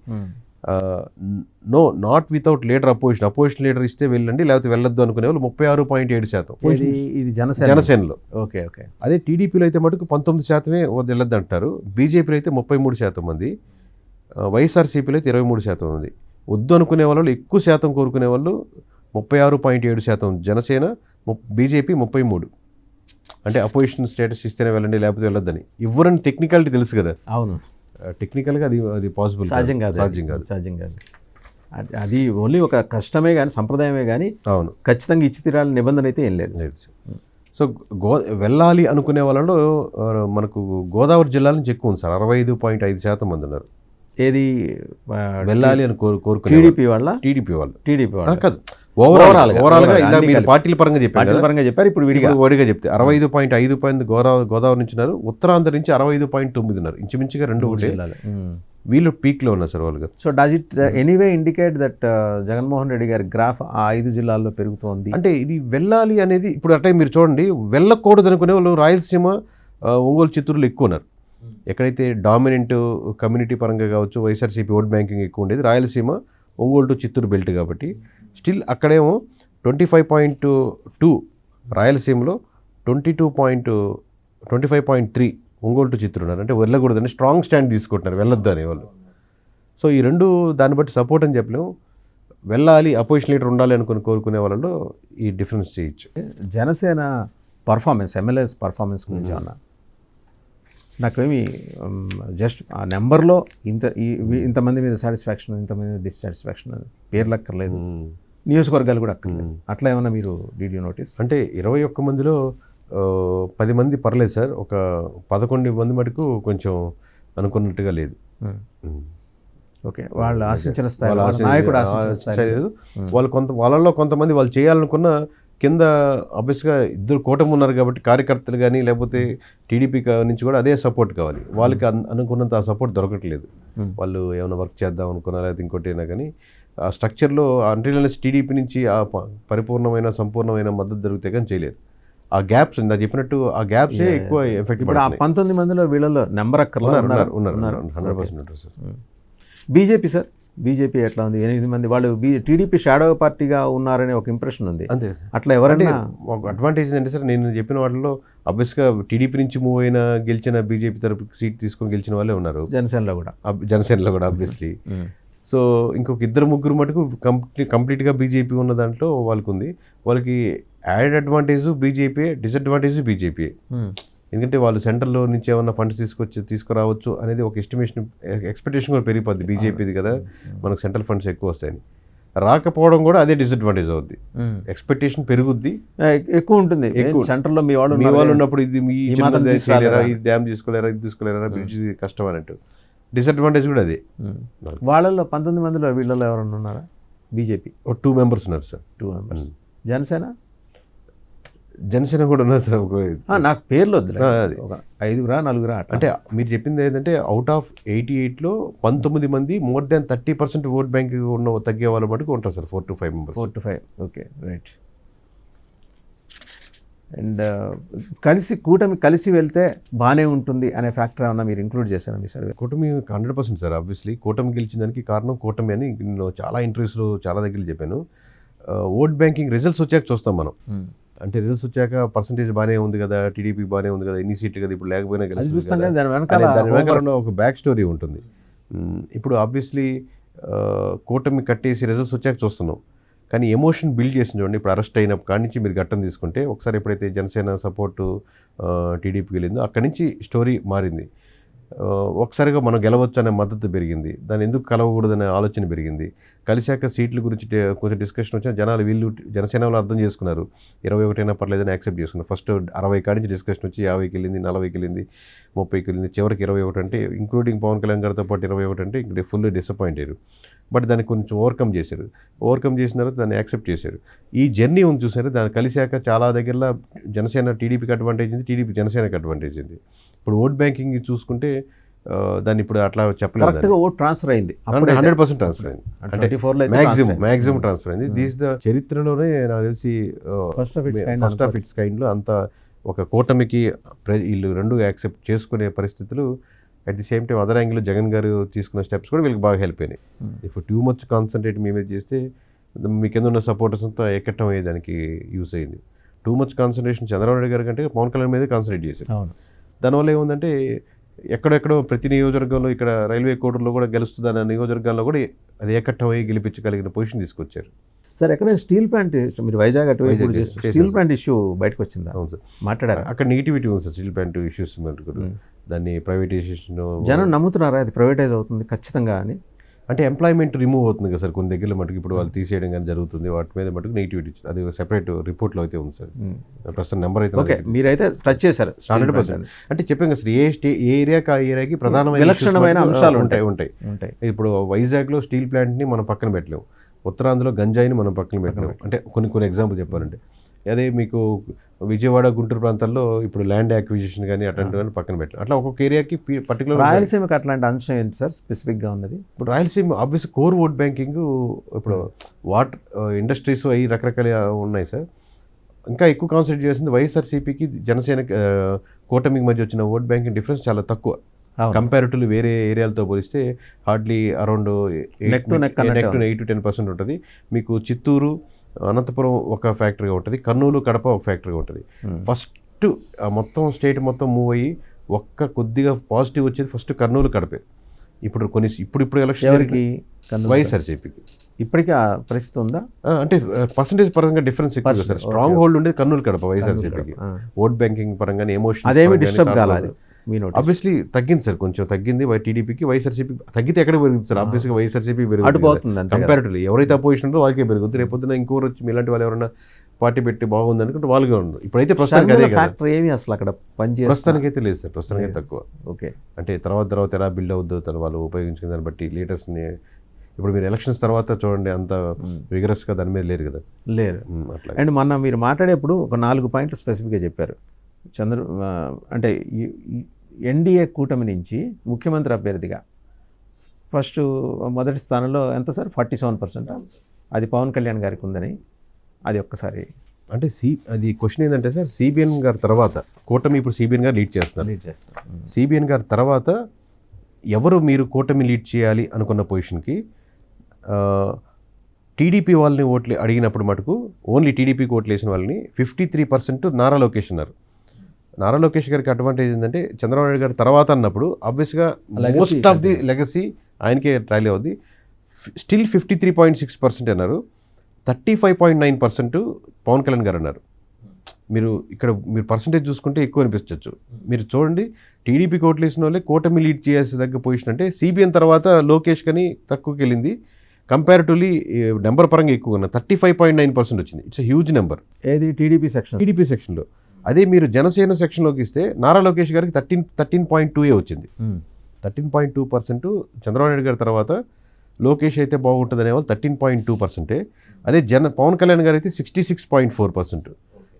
No, not without leader opposition leader ఇస్తే వెళ్ళండి, లేకపోతే వెళ్ళొద్దు అనుకునే వాళ్ళు 36.7%. ఇది జనసేనలో. Okay okay. అదే టీడీపీలో అయితే మటుకు 19% వెళ్ళొద్దు అంటారు. బీజేపీలో అయితే 33% మంది, వైఎస్ఆర్సీపీలో అయితే 23% మంది. వద్దు అనుకునే వాళ్ళు ఎక్కువ శాతం కోరుకునే వాళ్ళు 36.7%, జనసేన, బీజేపీ 33%. అంటే అపోజిషన్ స్టేటస్ ఇస్తేనే వెళ్ళండి, లేకపోతే వెళ్ళొద్దని. ఇవ్వరని టెక్నికాలిటీ తెలుసు కదా. అవును, టెక్నికల్గా అది పాసిబుల్, సాధ్యం కాదు. అది ఓన్లీ ఒక కష్టమే కానీ, సంప్రదాయమే కానీ, అవును, ఖచ్చితంగా ఇచ్చి తీరాలని నిబంధన అయితే ఏం లేదు. సో వెళ్ళాలి అనుకునే వాళ్ళలో మనకు గోదావరి జిల్లా నుంచి ఎక్కువ ఉంది సార్, 65.5% మంది ఉన్నారు. ఏది వెళ్ళాలి అని కోరుకునే టీడీపీ వాళ్ళు కాదు, ఓవరాల్గా ఇందాక మీరు పార్టీల పరంగా చెప్పారు. ఇప్పుడు విడిగా చెప్తే 65.5% గోదావరి నుంచి ఉన్నారు. ఉత్తరాంధ్ర నుంచి 65.9 ఉన్నారు. ఇంచుమించుగా 2 ఒకటే. వీళ్ళు పీక్లో ఉన్నారు సార్ వాళ్ళు. So does it anyway indicate that Jaganmohan Reddy గారి గ్రాఫ్ ఆ 5 జిల్లాల్లో పెరుగుతోంది? అంటే ఇది వెళ్ళాలి అనేది ఇప్పుడు అట్లా మీరు చూడండి, వెళ్ళకూడదు అనుకునే వాళ్ళు రాయలసీమ, ఒంగోలు, చిత్తూరులో ఎక్కువ ఉన్నారు. ఎక్కడైతే డామినెంట్ కమ్యూనిటీ పరంగా కావచ్చు, వైఎస్ఆర్సీపీ ఓట్ బ్యాంకింగ్ ఎక్కువ ఉండేది రాయలసీమ, ఒంగోలు టు చిత్తూరు బెల్ట్ కాబట్టి స్టిల్ అక్కడేమో 25.2 రాయలసీమలో, 25.3 ఒంగోలు టు చిత్తూరు ఉన్నారు. అంటే వెళ్ళకూడదని స్ట్రాంగ్ స్టాండ్ తీసుకుంటున్నారు, వెళ్ళొద్దు అనేవాళ్ళు. సో ఈ రెండు దాన్ని బట్టి సపోర్ట్ అని చెప్పలేము. వెళ్ళాలి, అపోజిషన్ లీడర్ ఉండాలి అనుకుని కోరుకునే వాళ్ళలో ఈ డిఫరెన్స్ చేయొచ్చు. జనసేన పర్ఫార్మెన్స్, ఎమ్మెల్యేస్ పర్ఫార్మెన్స్ గురించి అన్నా నాకేమి జస్ట్ ఆ నెంబర్లో ఇంతమంది మీద సాటిస్ఫాక్షన్, ఇంతమంది మీద డిస్సాటిస్ఫాక్షన్, పేర్లు అక్కర్లేదు, నియోజకవర్గాలు కూడా అక్కర్లేదు, అట్లా ఏమన్నా మీరు డీడీ నోటీస్? అంటే 21 మందిలో 10 మంది పర్లేదు సార్, ఒక 11 మంది మటుకు కొంచెం అనుకున్నట్టుగా లేదు. ఓకే, వాళ్ళు ఆశించిన స్థాయి, నాయకుడు ఆశించిన స్థాయి లేదు. వాళ్ళలో కొంతమంది వాళ్ళు చేయాలనుకున్న కింద ఆబ్వియస్గా ఇద్దరు కూటమి ఉన్నారు కాబట్టి కార్యకర్తలు కానీ లేకపోతే టీడీపీ నుంచి కూడా అదే సపోర్ట్ కావాలి. వాళ్ళకి అనుకున్నంత ఆ సపోర్ట్ దొరకట్లేదు. వాళ్ళు ఏమైనా వర్క్ చేద్దాం అనుకున్నా లేకపోతే ఇంకోటి అయినా కానీ ఆ స్ట్రక్చర్లో అంటీరియల్స్ టీడీపీ నుంచి ఆ పరిపూర్ణమైన సంపూర్ణమైన మద్దతు దొరికితే కానీ చేయలేరు. ఆ గ్యాప్స్ ఇందా చెప్పినట్టు ఆ గ్యాప్సే ఎక్కువ ఎఫెక్ట్. ఇప్పుడు ఆ 19 మందిలో వీళ్ళలో నెంబర్ అక్కర్లేదు, ఉన్నారు 100% సార్. బీజేపీ సార్, బీజేపీ ఎట్లా ఉంది? 8 మంది వాళ్ళు టీడీపీ షాడో పార్టీగా ఉన్నారనే ఒక ఇంప్రెషన్ ఉంది. అంతే, అట్లా ఎవరైనా ఒక అడ్వాంటేజ్ ఏంటంటే సార్, నేను చెప్పిన వాటిలో ఆబ్వియస్గా టీడీపీ నుంచి మూవ్ అయిన గెలిచిన బీజేపీ తరపు సీట్ తీసుకొని గెలిచిన వాళ్ళే ఉన్నారు జనసేనలో కూడా ఆబ్వియస్లీ. సో ఇంకొక 2-3 మటుకు కంప్లీట్గా బీజేపీ ఉన్న దాంట్లో వాళ్ళకు ఉంది. వాళ్ళకి added advantage BJP, disadvantage BJP. ఎందుకంటే వాళ్ళు సెంట్రల్లో నుంచి ఏమన్నా ఫండ్స్ తీసుకురావచ్చు అనేది ఒక ఎక్స్పెక్టేషన్ కూడా పెరిగిపోద్ది. బీజేపీది కదా, మనకు సెంట్రల్ ఫండ్స్ ఎక్కువ వస్తాయని. రాకపోవడం కూడా అదే డిసడ్వాంటేజ్ అవుద్ది. ఎక్స్పెక్టేషన్ పెరుగుద్ది, ఎక్కువ ఉంటుంది. సెంట్రల్లో మీ వాళ్ళు ఉన్నప్పుడు ఇది మీ చేయలేరా, ఈ డ్యామ్ తీసుకోలేరా, ఇది తీసుకోలేరా, బ్రిడ్జ్ కష్టం అన్నట్టు. డిసడ్వాంటేజ్ కూడా అదే. వాళ్ళలో 19 మందిలో వీళ్ళలో ఎవరన్నా ఉన్నారా? బీజేపీ 2 మెంబర్స్ ఉన్నారు సార్. 2 మెంబర్స్. జనసేన జనసేన కూడా ఉన్నారు సార్. నాకు పేర్లు వద్దు, అది. ఒక 5 4 అట్లా. అంటే మీరు చెప్పింది ఏంటంటే అవుట్ ఆఫ్ 88లో 19 మంది మోర్ దాన్ 30% ఓట్ బ్యాంక్ ఉన్న తగ్గే వాళ్ళ మటుకు ఉంటారు sir. 4 to 5 members. 4 to 5. Okay, right. And కూటమి కలిసి వెళ్తే బాగానే ఉంటుంది అనే ఫ్యాక్టర్ ఏమన్నా మీరు ఇంక్లూడ్ చేశారా మీ సర్వే? కూటమి 100% సార్. ఆబ్వియస్లీ కూటమి గెలిచిన దానికి కారణం కూటమి అని నేను చాలా ఇంటర్వ్యూస్లో చాలా దగ్గర చెప్పాను. ఓట్ బ్యాంకింగ్ రిజల్ట్స్ వచ్చాక చూస్తాం మనం. అంటే రిజల్ట్స్ వచ్చాక పర్సంటేజ్ బాగానే ఉంది కదా, టీడీపీ బాగానే ఉంది కదా, ఎన్ని సీట్లు కదా ఇప్పుడు లేకపోయినా దాని వెనకాల ఒక బ్యాక్ స్టోరీ ఉంటుంది. ఇప్పుడు ఆబ్వియస్లీ కూటమి కట్టేసి రిజల్ట్స్ వచ్చాక చూస్తున్నాం. కానీ ఎమోషన్ బిల్డ్ చేసిన చూడండి. ఇప్పుడు అరెస్ట్ అయినప్పుడు కాడి నుంచి మీరు ఘట్టం తీసుకుంటే ఒకసారి ఎప్పుడైతే జనసేన సపోర్టు టీడీపీకి వెళ్ళిందో అక్కడి నుంచి స్టోరీ మారింది. ఒకసారిగా మనం గెలవచ్చు అనే మద్దతు పెరిగింది. దాన్ని ఎందుకు కలవకూడదనే ఆలోచన పెరిగింది. కలిశాక సీట్ల గురించి కొంచెం డిస్కషన్ వచ్చిన జనాలు వీళ్ళు జనసేన వాళ్ళు అర్థం చేసుకున్నారు. 21 అయినా పర్లేదని యాక్సెప్ట్ చేసుకున్నారు. ఫస్ట్ 60 కాడి నుంచి డిస్కషన్ వచ్చి 50కి వెళ్ళింది, 40కి వెళ్ళింది, 30కి వెళ్ళింది, చివరికి 21 అంటే ఇంక్లూడింగ్ పవన్ కళ్యాణ్ గారితో పాటు 21 అంటే ఇక్కడ ఫుల్ డిసప్పాయింట్ అయ్యారు. బట్ దాన్ని కొంచెం ఓవర్కమ్ చేశారు. ఓవర్కమ్ చేసిన తర్వాత దాన్ని యాక్సెప్ట్ చేశారు. ఈ జర్నీ ఉంది చూసారు. దాన్ని కలిశాక చాలా దగ్గరలో జనసేన టీడీపీకి అడ్వాంటేజ్ ఉంది, టీడీపీ జనసేనకి అడ్వాంటేజ్ ఉంది. ఇప్పుడు ఓట్ బ్యాంకింగ్ చూసుకుంటే దాన్ని ఇప్పుడు అట్లా చెప్పలేదు. ఓట్ ట్రాన్స్ఫర్ అయింది, 100% ట్రాన్స్ఫర్ అయింది. అంటే మ్యాక్సిమం ట్రాన్స్ఫర్ అయింది. దీస్ ద చరిత్రలోనే నాకు తెలిసి ఫస్ట్ ఆఫ్ ఇట్స్ కైండ్లో అంత ఒక కూటమికి వీళ్ళు రెండు యాక్సెప్ట్ చేసుకునే పరిస్థితులు. At the same time other యాంగిల్లో జగన్ గారు తీసుకున్న స్టెప్స్ కూడా వీళ్ళకి బాగా హెల్ప్ అయినాయి. ఇప్పుడు టూ మచ్ కాన్సన్ట్రేట్ మీ మీద చేస్తే మీ కింద ఉన్న సపోర్టర్స్ అంతా ఎక్కటం అయ్యేదానికి యూస్ అయింది. Too much concentration Chandrababu Naidu గారి కంటే పవన్ కళ్యాణ్ మీదే కాన్సన్ట్రేట్ చేశారు. దానివల్ల ఏముందంటే ఎక్కడెక్కడో ప్రతి నియోజకవర్గంలో ఇక్కడ రైల్వే కోర్టులో కూడా గెలుస్తుందన్న నియోజకవర్గాల్లో కూడా అది ఏకట్టం అయ్యి గెలిపించగలిగిన పొజిషన్ తీసుకొచ్చారు. సార్ ఎక్కడ స్టీల్ ప్లాంట్ మీరు వైజాగ్ అటువైపు స్టీల్ ప్లాంట్ ఇష్యూ బయటకు వచ్చిందా? అవును సార్, మాట్లాడారు. అక్కడ నెగిటివిటీ ఉంది సార్ స్టీల్ ప్లాంట్ ఇష్యూస్. దాన్ని ప్రైవేటైజేషన్ జనం నమ్ముతున్నారా అది ప్రైవేటైజ్ అవుతుంది ఖచ్చితంగా అని? అంటే ఎంప్లాయ్మెంట్ రిమూవ్ అవుతుంది కదా సార్ కొన్ని దగ్గరలో మటుకు. ఇప్పుడు వాళ్ళు తీసేయడం కానీ జరుగుతుంది. వాటి మీద మటుకు నెగిటివిటీ ఇచ్చింది. అది సెపరేట్ రిపోర్ట్లో అయితే ఉంది సార్. ప్రస్తుతం నెంబర్ అయితే ఓకే, మీరైతే టచ్ చేశారు 100%. అంటే చెప్పాం కదా సార్, ఏ ఏరియాకి ఆ ఏరియాకి ప్రధానమైన విలక్షణమైన అంశాలు ఉంటాయి. ఇప్పుడు వైజాగ్లో స్టీల్ ప్లాంట్ని మనం పక్కన పెట్టలేము, ఉత్తరాంధ్రలో గంజాయిని మనం పక్కన పెట్టలేము. అంటే కొన్ని ఎగ్జాంపుల్ చెప్పాలంటే అదే మీకు విజయవాడ గుంటూరు ప్రాంతాల్లో ఇప్పుడు ల్యాండ్ యాక్విజిషన్ కానీ అట్లాంటివన్నీ పక్కన పెట్టాలి. అట్లా ఒక్కొక్క ఏరియాకి పర్టికులర్. రాయలసీమకి అట్లాంటి అంశం ఏంటి సార్ స్పెసిఫిక్గా ఉన్నది? ఇప్పుడు Rayalaseema obvious core vote banking, ఇప్పుడు వాటర్ ఇండస్ట్రీస్ అవి రకరకాల ఉన్నాయి సార్. ఇంకా ఎక్కువ కాన్సన్ట్రేట్ చేసింది వైఎస్ఆర్సీపీకి జనసేన కూటమికి మధ్య వచ్చిన ఓట్ బ్యాంకింగ్ డిఫరెన్స్ చాలా తక్కువ కంపారిటివ్లీ వేరే ఏరియాలతో పోలిస్తే. హార్డ్లీ అరౌండ్ 8 to 10% ఉంటుంది. మీకు చిత్తూరు అనంతపురం ఒక ఫ్యాక్టరీగా ఉంటుంది, కర్నూలు కడప ఒక ఫ్యాక్టరీగా ఉంటుంది. ఫస్ట్ మొత్తం స్టేట్ మొత్తం మూవ్ అయ్యి ఒక్క కొద్దిగా పాజిటివ్ వచ్చేది ఫస్ట్ కర్నూలు కడపే. ఇప్పుడు ఎలక్షన్ వైఎస్ఆర్సీపీకి ఇప్పటికీ ఆ పరిస్థితి ఉందా? అంటే పర్సంటేజ్ పరంగా డిఫరెన్స్ ఎక్కువ సార్. స్ట్రాంగ్ హోల్డ్ ఉండేది కర్నూలు కడప వైఎస్ఆర్సీపీకి. ఓట్ బ్యాంకింగ్ పరంగా ఎమోషన్ అదేమి డిస్టర్బ్ కాలేదు. ఆబ్వియస్లీ తగ్గింది సార్, కొంచెం తగ్గింది టీడీపీకి. వైఎస్ఆర్సీపీ తగ్గితే ఎక్కడ పెరుగుతుంది సార్? ఆబ్వియస్గా వైఎస్ఆర్సీపీ పెరుగుతుంది కంపారిటివ్లీ. ఎవరైతే అపోజిషన్ ఉందో వాళ్ళకే పెరుగుతుంది. రేపొద్దున ఇంకోరు వచ్చి మీలాంటి వాళ్ళు ఎవరైనా పార్టీ పెట్టి బాగుంది అనుకుంటే వాళ్ళకే ఉండదు. ఇప్పుడైతే ప్రస్తుతానికి అదే కదా, ఏమి అసలు అక్కడ ప్రస్తుతానికైతే లేదు సార్. ప్రస్తుతానికి తక్కువ. ఓకే, అంటే తర్వాత ఎలా బిల్డ్ అవుతుందో వాళ్ళు ఉపయోగించుకునే దాన్ని బట్టి లేటెస్ట్ని. ఇప్పుడు మీరు ఎలక్షన్స్ తర్వాత చూడండి, అంత విగరస్గా దాని మీద లేరు కదా. లేరు అట్లా. అండ్ మొన్న మీరు మాట్లాడేప్పుడు ఒక 4 పాయింట్లు స్పెసిఫిక్గా చెప్పారు. అంటే ఎన్డీఏ కూటమి నుంచి ముఖ్యమంత్రి అభ్యర్థిగా ఫస్ట్ మొదటి స్థానంలో ఎంత సార్? 47%. అది పవన్ కళ్యాణ్ గారికి ఉందని. అది ఒక్కసారి అంటే అది క్వశ్చన్ ఏంటంటే సార్, సిబిఎన్ గారి తర్వాత కూటమి ఇప్పుడు సిబిఎన్ గారు లీడ్ చేస్తారు. సిబిఎన్ గారి తర్వాత ఎవరు మీరు కూటమి లీడ్ చేయాలి అనుకున్న పొజిషన్కి టీడీపీ వాళ్ళని ఓట్లు అడిగినప్పుడు మటుకు ఓన్లీ టీడీపీకి ఓట్లు వేసిన వాళ్ళని 53% నారా లోకేష్ అన్నారు. నారా లోకేష్ గారికి అడ్వాంటేజ్ ఏంటంటే చంద్రబాబు నాయుడు గారి తర్వాత అన్నప్పుడు ఆబ్వియస్గా మోస్ట్ ఆఫ్ ది లెగసీ ఆయనకే ట్రైల్ అవుద్ది. స్టిల్ 53.6% అన్నారు. 35.9% పవన్ కళ్యాణ్ గారు అన్నారు. మీరు పర్సంటేజ్ చూసుకుంటే ఎక్కువ అనిపించవచ్చు. మీరు చూడండి, టీడీపీకి ఓట్లు వేసిన వాళ్ళే కూటమి లీడ్ చేయాల్సి దగ్గర పొజిషన్ అంటే సిబిఎన్ తర్వాత లోకేష్ కని తక్కువకి వెళ్ళింది. కంపారిటివ్లీ నెంబర్ పరంగా ఎక్కువ ఉన్న 35.9% వచ్చింది. It's huge number. ఏది టీడీపీ సెక్షన్లో. అదే మీరు జనసేన సెక్షన్లోకి ఇస్తే నారా లోకేష్ గారికి 13.2 వచ్చింది. 13.2% చంద్రబాబు నాయుడు గారి తర్వాత లోకేష్ అయితే బాగుంటుంది అనేవాళ్ళు 13.2%. అదే పవన్ కళ్యాణ్ గారు అయితే 66.4%.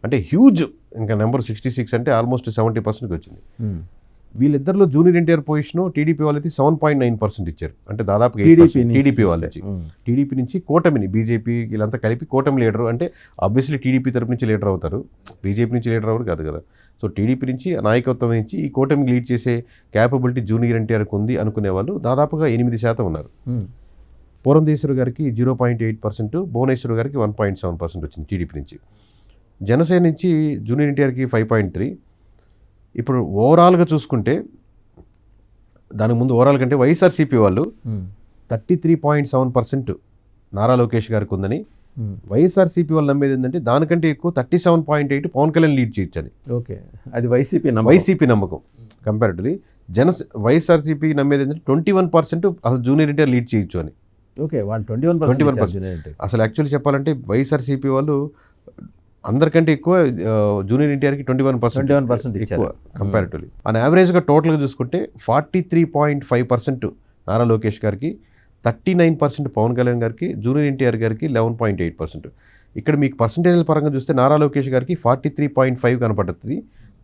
అంటే హ్యూజ్, ఇంకా నెంబర్ 66 అంటే ఆల్మోస్ట్ 70%కి వచ్చింది. వీళ్ళిద్దరిలో జూనియర్ ఎన్టీఆర్ పొజిషన్ టీడీపీ వాళ్ళకి 7.9% ఇచ్చారు. అంటే దాదాపు టీడీపీ వాళ్ళ నుంచి, టీడీపీ నుంచి కూటమిని, బీజేపీ వీళ్ళంతా కలిపి కూటమి లీడర్, అంటే ఆబ్వియస్లీ టీడీపీ తరపు నుంచి లీడర్ అవుతారు, బీజేపీ నుంచి లీడర్ అవ్వరు కాదు కదా. సో టీడీపీ నుంచి నాయకత్వం నుంచి ఈ కూటమికి లీడ్ చేసే క్యాపబిలిటీ జూనియర్ ఎన్టీఆర్కి ఉంది అనుకునే వాళ్ళు దాదాపుగా 8% ఉన్నారు. పురంధేశ్వరి గారికి 0.8%, భువనేశ్వర్ గారికి 1.7% వచ్చింది టీడీపీ నుంచి. జనసేన నుంచి జూనియర్ ఎన్టీఆర్కి 5.3. ఇప్పుడు ఓవరాల్గా చూసుకుంటే, దానికి ముందు ఓవరాల్ కంటే వైఎస్ఆర్సీపీ వాళ్ళు 33.7% నారా లోకేష్ గారికి ఉందని, వైఎస్ఆర్సీపీ వాళ్ళు నమ్మేది ఏంటంటే దానికంటే ఎక్కువ 37.8 పవన్ కళ్యాణ్ లీడ్ చేయొచ్చని. ఓకే, అది వైసీపీ నమ్మకం. కంపారిటివ్లీ వైఎస్ఆర్సీపీ నమ్మేది ఏంటంటే 21% అసలు జూనియర్ ఎన్టీఆర్ లీడ్ చేయొచ్చు అని. ఓకే, వాళ్ళు 21%. అసలు యాక్చువల్లీ చెప్పాలంటే వైఎస్ఆర్సీపీ వాళ్ళు అందరికంటే ఎక్కువ జూనియర్ ఎన్టీఆర్కి 21% ఎక్కువ కంపారిటివ్లీ. ఆన్ యావరేజ్గా టోటల్గా చూసుకుంటే 43.5% నారా లోకేష్ గారికి, 39% పవన్ కళ్యాణ్ గారికి, జూనియర్ ఎన్టీఆర్ గారికి 11.8%. ఇక్కడ మీకు పర్సంటేజ్ల పరంగా చూస్తే నారా లోకేష్ గారికి 43.5 కనపడుతుంది,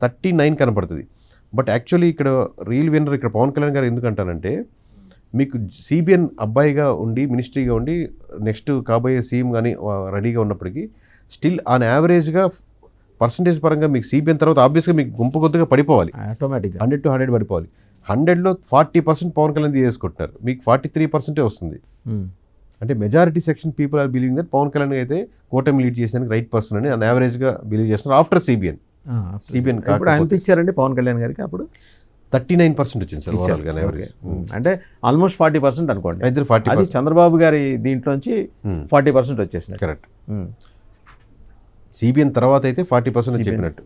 39 కనపడుతుంది. బట్ యాక్చువల్లీ ఇక్కడ రియల్ విన్నర్ ఇక్కడ పవన్ కళ్యాణ్ గారు ఎందుకంటానంటే, మీకు సిబిఎన్ అబ్బాయిగా ఉండి మినిస్ట్రీగా ఉండి నెక్స్ట్ కాబోయే సీఎం కానీ రెడీగా ఉన్నప్పటికీ స్టిల్ ఆన్ యావరేజ్గా పర్సంటేజ్ పరంగా మీకు సిబిఎన్ తర్వాత ఆబ్వియస్గా మీకు గుంపు కొద్దిగా పడిపోవాలి, ఆటోమేటిక్గా 100 to 100 పడిపోవాలి. 100లో 40% పవన్ కళ్యాణ్ తీసుకుంటున్నారు, మీకు 43% వస్తుంది. అంటే majority section people are believing that Pawan Kalyan అయితే కూటమి లీడ్ చేసేందుకు రైట్ పర్సన్ అని ఆన్ యావరేజ్గా బిలీవ్ చేస్తున్నారు ఆఫ్టర్ సిబిఎన్. ఎంత ఇచ్చారండి పవన్ కళ్యాణ్ గారికి? అప్పుడు 39% వచ్చింది సార్ ఓవరాల్గా యావరేజ్. అంటే ఆల్మోస్ట్ 40% అనుకోండి. ఇద్దరు 40%. అది చంద్రబాబు గారి దీంట్లోంచి 40% వచ్చేసింది. కరెక్ట్. సిబిఎన్ తర్వాత అయితే 40% చెప్పినట్టు.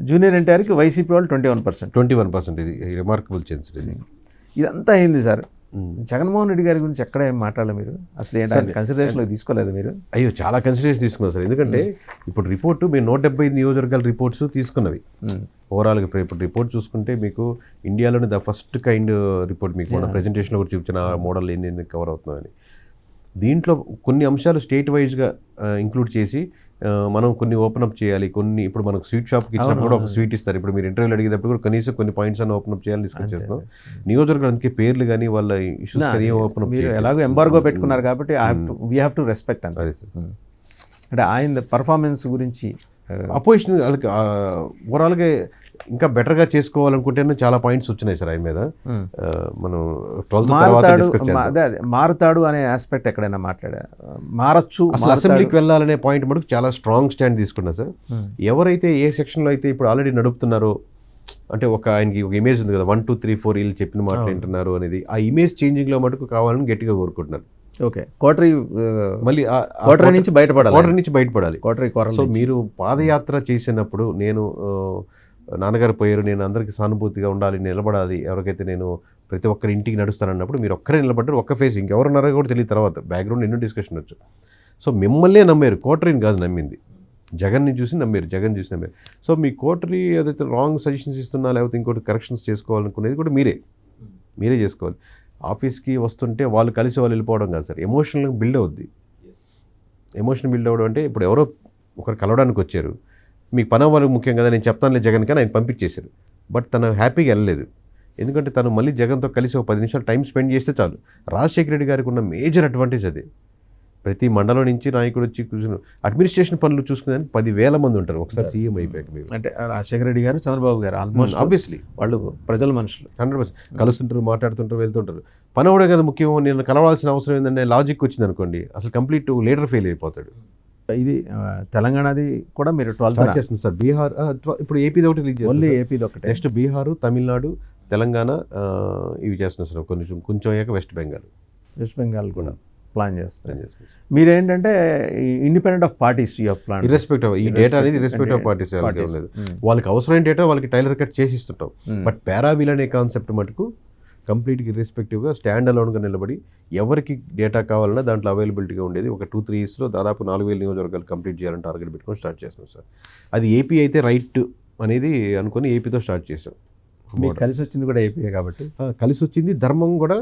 జూనియర్ ఎన్టీఆర్కి వైసీపీ వాళ్ళు 21%. ఇది రిమార్కబుల్ చేంజ్. ఇదంతా అయింది సార్. జగన్మోహన్ రెడ్డి గారి గురించి ఎక్కడ ఏం మాట్లాడాలి మీరు? అసలు ఏంటంటే కన్సిడరేషన్లో తీసుకోలేదు మీరు? అయ్యో, చాలా కన్సిడరేషన్ తీసుకున్నారు సార్. ఎందుకంటే ఇప్పుడు రిపోర్టు మీరు 175 నియోజకవర్గాల రిపోర్ట్స్ తీసుకున్నవి ఓవరాల్గా. ఇప్పుడు రిపోర్ట్ చూసుకుంటే మీకు ఇండియాలోని ద ఫస్ట్ కైండ్ రిపోర్ట్, మీకు మన ప్రెజెంటేషన్లో కూడా చూపించిన మోడల్ ఎన్ని కవర్ అవుతున్నాయని. దీంట్లో కొన్ని అంశాలు స్టేట్ వైజ్గా ఇంక్లూడ్ చేసి మనం కొన్ని ఓపెన్ అప్ చేయాలి. కొన్ని ఇప్పుడు మనకు స్వీట్ షాప్కి ఇచ్చినప్పుడు కూడా ఒక స్వీట్ ఇస్తారు. ఇప్పుడు మీరు ఇంటర్వ్యూలు అడిగేటప్పుడు కూడా కనీసం కొన్ని పాయింట్స్ అని ఓపెన్ అప్ చేయాలని డిస్కస్ చేస్తున్నాం. నియోజకవర్గం అందుకే పేర్లు కానీ వాళ్ళ ఇష్యూస్ కానీ ఓపెన్ అప్ చేయాలి. ఎలాగో ఎంబార్గో పెట్టుకున్నారు కాబట్టి వీ హ్యావ్ టు రెస్పెక్ట్ అంతే. అంటే ఆయన పర్ఫార్మెన్స్ గురించి అపోజిషన్ ఓవరాల్గా ఇంకా బెటర్గా చేసుకోవాలనుకుంటేనే చాలా పాయింట్స్ వచ్చినాయి సార్ ఆయన మీద. మనం 12th తర్వాత డిస్కస్ చేద్దాం. మారుతాడు అనే ఆస్పెక్ట్ ఎక్కడైనా మారచ్చు, అసలు అసెంబ్లీకి వెళ్ళాలనే పాయింట్ మటుకు చాలా స్ట్రాంగ్ స్టాండ్ తీసుకున్నారు సార్. ఎవరైతే ఏ సెక్షన్లో అయితే ఇప్పుడు ఆల్రెడీ నడుపుతున్నారో, అంటే ఆయనకి ఒక ఇమేజ్ ఉంది కదా, 1 2 3 4 వీళ్ళు చెప్పిన మాటలు వింటున్నారు అనేది, ఆ ఇమేజ్ చేంజింగ్లో మటుకు కావాలని గట్టిగా కోరుకుంటున్నారు. ఓకే, కోటరీ మళ్ళీ నుంచి బయటపడాలి. సో మీరు పాదయాత్ర చేసినప్పుడు నేను నాన్నగారు పోయారు, నేను అందరికీ సానుభూతిగా ఉండాలి, నిలబడాలి, ఎవరికైతే నేను ప్రతి ఒక్కరి ఇంటికి నడుస్తానన్నప్పుడు మీరు ఒక్కరే నిలబడ్డారు, ఒక్క ఫేస్, ఇంకెవరున్నారో కూడా తెలియదు. తర్వాత బ్యాక్గ్రౌండ్ ఎన్నో డిస్కషన్ వచ్చు. సో మిమ్మల్నే నమ్మారు, కోటరీని కాదు నమ్మింది, జగన్ని చూసి నమ్మారు, జగన్ చూసి నమ్మారు. సో మీ కోటరీ ఏదైతే రాంగ్ సజెషన్స్ ఇస్తున్నా లేకపోతే ఇంకోటి కరెక్షన్స్ చేసుకోవాలనుకునేది కూడా మీరే చేసుకోవాలి. ఆఫీస్కి వస్తుంటే వాళ్ళు కలిసి వాళ్ళు వెళ్ళిపోవడం కాదు సార్, ఎమోషనల్గా బిల్డ్ అవుద్ది. ఎమోషన్ బిల్డ్ అవ్వడం అంటే ఇప్పుడు ఎవరో ఒకరు కలవడానికి వచ్చారు, మీకు పని అవ్వాలి ముఖ్యం కదా, నేను చెప్తానులే జగన్ కానీ ఆయన పంపించేశారు. బట్ తను హ్యాపీగా వెళ్ళలేదు, ఎందుకంటే తను మళ్ళీ జగన్తో కలిసి ఒక 10 నిమిషాలు టైం స్పెండ్ చేస్తే చాలు. రాజశేఖర రెడ్డి గారికి ఉన్న మేజర్ అడ్వాంటేజ్ అదే. ప్రతి మండలం నుంచి నాయకుడు వచ్చి కూర్చుని అడ్మినిస్ట్రేషన్ పనులు చూసుకునేదానికి 10,000 మంది ఉంటారు ఒకసారి సీఎం అయిపోయాక. మీరు అంటే రాజశేఖర రెడ్డి గారు, చంద్రబాబు గారు ఆల్మోస్ట్ ఆబ్వియస్లీ వాళ్ళు ప్రజల మనుషులు, 100% కలుస్తుంటారు, మాట్లాడుతుంటారు, వెళ్తుంటారు. పని అవడే కదా ముఖ్యం, నేను కలవాల్సిన అవసరం ఏంటంటే లాజిక్ వచ్చింది అనుకోండి, అసలు కంప్లీట్ లీడర్ ఫెయిల్ అయిపోతాడు. ఇది తెలంగాణది కూడా మీరు 12th చేస్తుంది సార్. బీహార్ ఇప్పుడు ఏపీది ఒకటి రిలీజ్ చేస్తుంది, ఏపీది ఒకటి, నెక్స్ట్ బీహారు, తమిళనాడు, తెలంగాణ ఇవి చేస్తున్నారు సార్. కొంచెం అయ్యాక వెస్ట్ బెంగాల్ కూడా ప్లాన్ చేస్తారు. మీరేంటంటే independent of parties plan, irrespective ఈ డేటా అనేది ఇర్రెస్పెక్టివ్ ఆఫ్ పార్టీస్ లేదు, వాళ్ళకి అవసరమైన డేటా వాళ్ళకి టైలర్ కట్ చేసి ఇస్తుంటాం. బట్ పారావిల్ అనే కాన్సెప్ట్ మటుకు కంప్లీట్గా ఇర్రెస్పెక్టివ్గా స్టాండ్ అలోన్గా నిలబడి ఎవరికి డేటా కావాలన్నా దాంట్లో అవైలబిలిటీగా ఉండేది. ఒక 2-3 yearsలో దాదాపు 4,000 నియోజకవర్గాలు కంప్లీట్ చేయాలని టార్గెట్ పెట్టుకొని స్టార్ట్ చేస్తున్నాం సార్. అది ఏపీ అయితే రైట్ అనేది అనుకుని ఏపీతో స్టార్ట్ చేసాం. కలిసి వచ్చింది కూడా ఏపీయే కాబట్టి కలిసి వచ్చింది. ధర్మం కూడా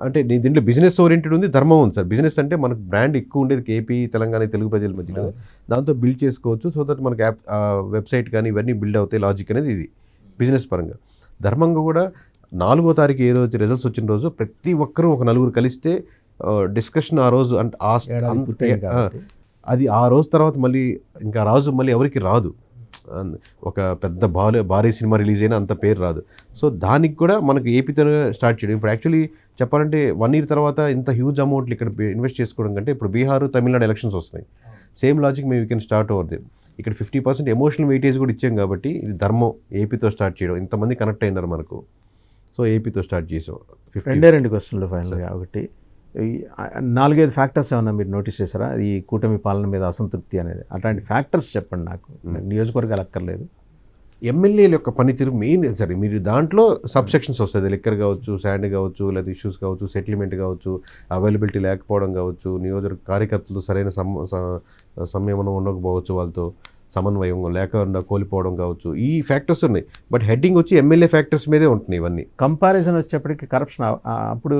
అంటే దీంట్లో బిజినెస్ ఓరియంటెడ్ ఉంది, ధర్మం ఉంది సార్. బిజినెస్ అంటే మనకు బ్రాండ్ ఎక్కువ ఉండేది ఏపీ, తెలంగాణ, తెలుగు ప్రజల మధ్య కదా, దాంతో బిల్డ్ చేసుకోవచ్చు. సో దట్ మనకి యాప్, వెబ్సైట్ కానీ ఇవన్నీ బిల్డ్ అవుతాయి. లాజిక్ అనేది ఇది బిజినెస్ పరంగా. ధర్మంగా కూడా 4వ తారీఖు ఏ రోజు రిజల్ట్స్ వచ్చిన రోజు ప్రతి ఒక్కరూ ఒక నలుగురు కలిస్తే డిస్కషన్ ఆ రోజు అంటే అది ఆ రోజు తర్వాత మళ్ళీ ఇంకా రాజు మళ్ళీ ఎవరికి రాదు. ఒక పెద్ద భారీ సినిమా రిలీజ్ అయినా అంత పేరు రాదు. సో దానికి కూడా మనకు ఏపీతో స్టార్ట్ చేయడం. ఇప్పుడు యాక్చువల్లీ చెప్పాలంటే 1 year తర్వాత ఇంత హ్యూజ్ అమౌంట్లు ఇక్కడ ఇన్వెస్ట్ చేసుకోవడం కంటే ఇప్పుడు బీహార్, తమిళనాడు ఎలక్షన్స్ వస్తున్నాయి. సేమ్ లాజిక్ మేము కెన్ స్టార్ట్ ఓవర్ దే. ఇక్కడ 50% ఎమోషనల్ వెయిటేజ్ కూడా ఇచ్చాం కాబట్టి ఇది ధర్మం ఏపీతో స్టార్ట్ చేయడం. ఇంతమంది కనెక్ట్ అయినారు మనకు. సో ఏపీతో స్టార్ట్ చేసాం. 2 క్వశ్చన్లు ఫైనల్గా. ఒకటి, 4-5 ఫ్యాక్టర్స్ ఏమన్నా మీరు నోటీస్ చేశారా ఈ కూటమి పాలన మీద అసంతృప్తి అనేది? అట్లాంటి ఫ్యాక్టర్స్ చెప్పండి నాకు. నియోజకవర్గాలు అక్కర్లేదు. ఎమ్మెల్యేల యొక్క పనితీరు మెయిన్ సరే. మీరు దాంట్లో సబ్సెక్షన్స్ వస్తుంది. లిక్కర్ కావచ్చు, శాండ్ కావచ్చు, లేదా ఇష్యూస్ కావచ్చు, సెటిల్మెంట్ కావచ్చు, అవైలబిలిటీ లేకపోవడం కావచ్చు, నియోజకవర్గ కార్యకర్తలు సరైన సంయమనం ఉండకపోవచ్చు, వాళ్ళతో సమన్వయం లేకుండా కోల్పోవడం కావచ్చు, ఈ ఫ్యాక్టర్స్ ఉన్నాయి. బట్ హెడ్డింగ్ వచ్చి ఎమ్మెల్యే ఫ్యాక్టర్స్ మీదే ఉంటున్నాయి ఇవన్నీ. కంపారిజన్ వచ్చేప్పటికి కరప్షన్ అప్పుడు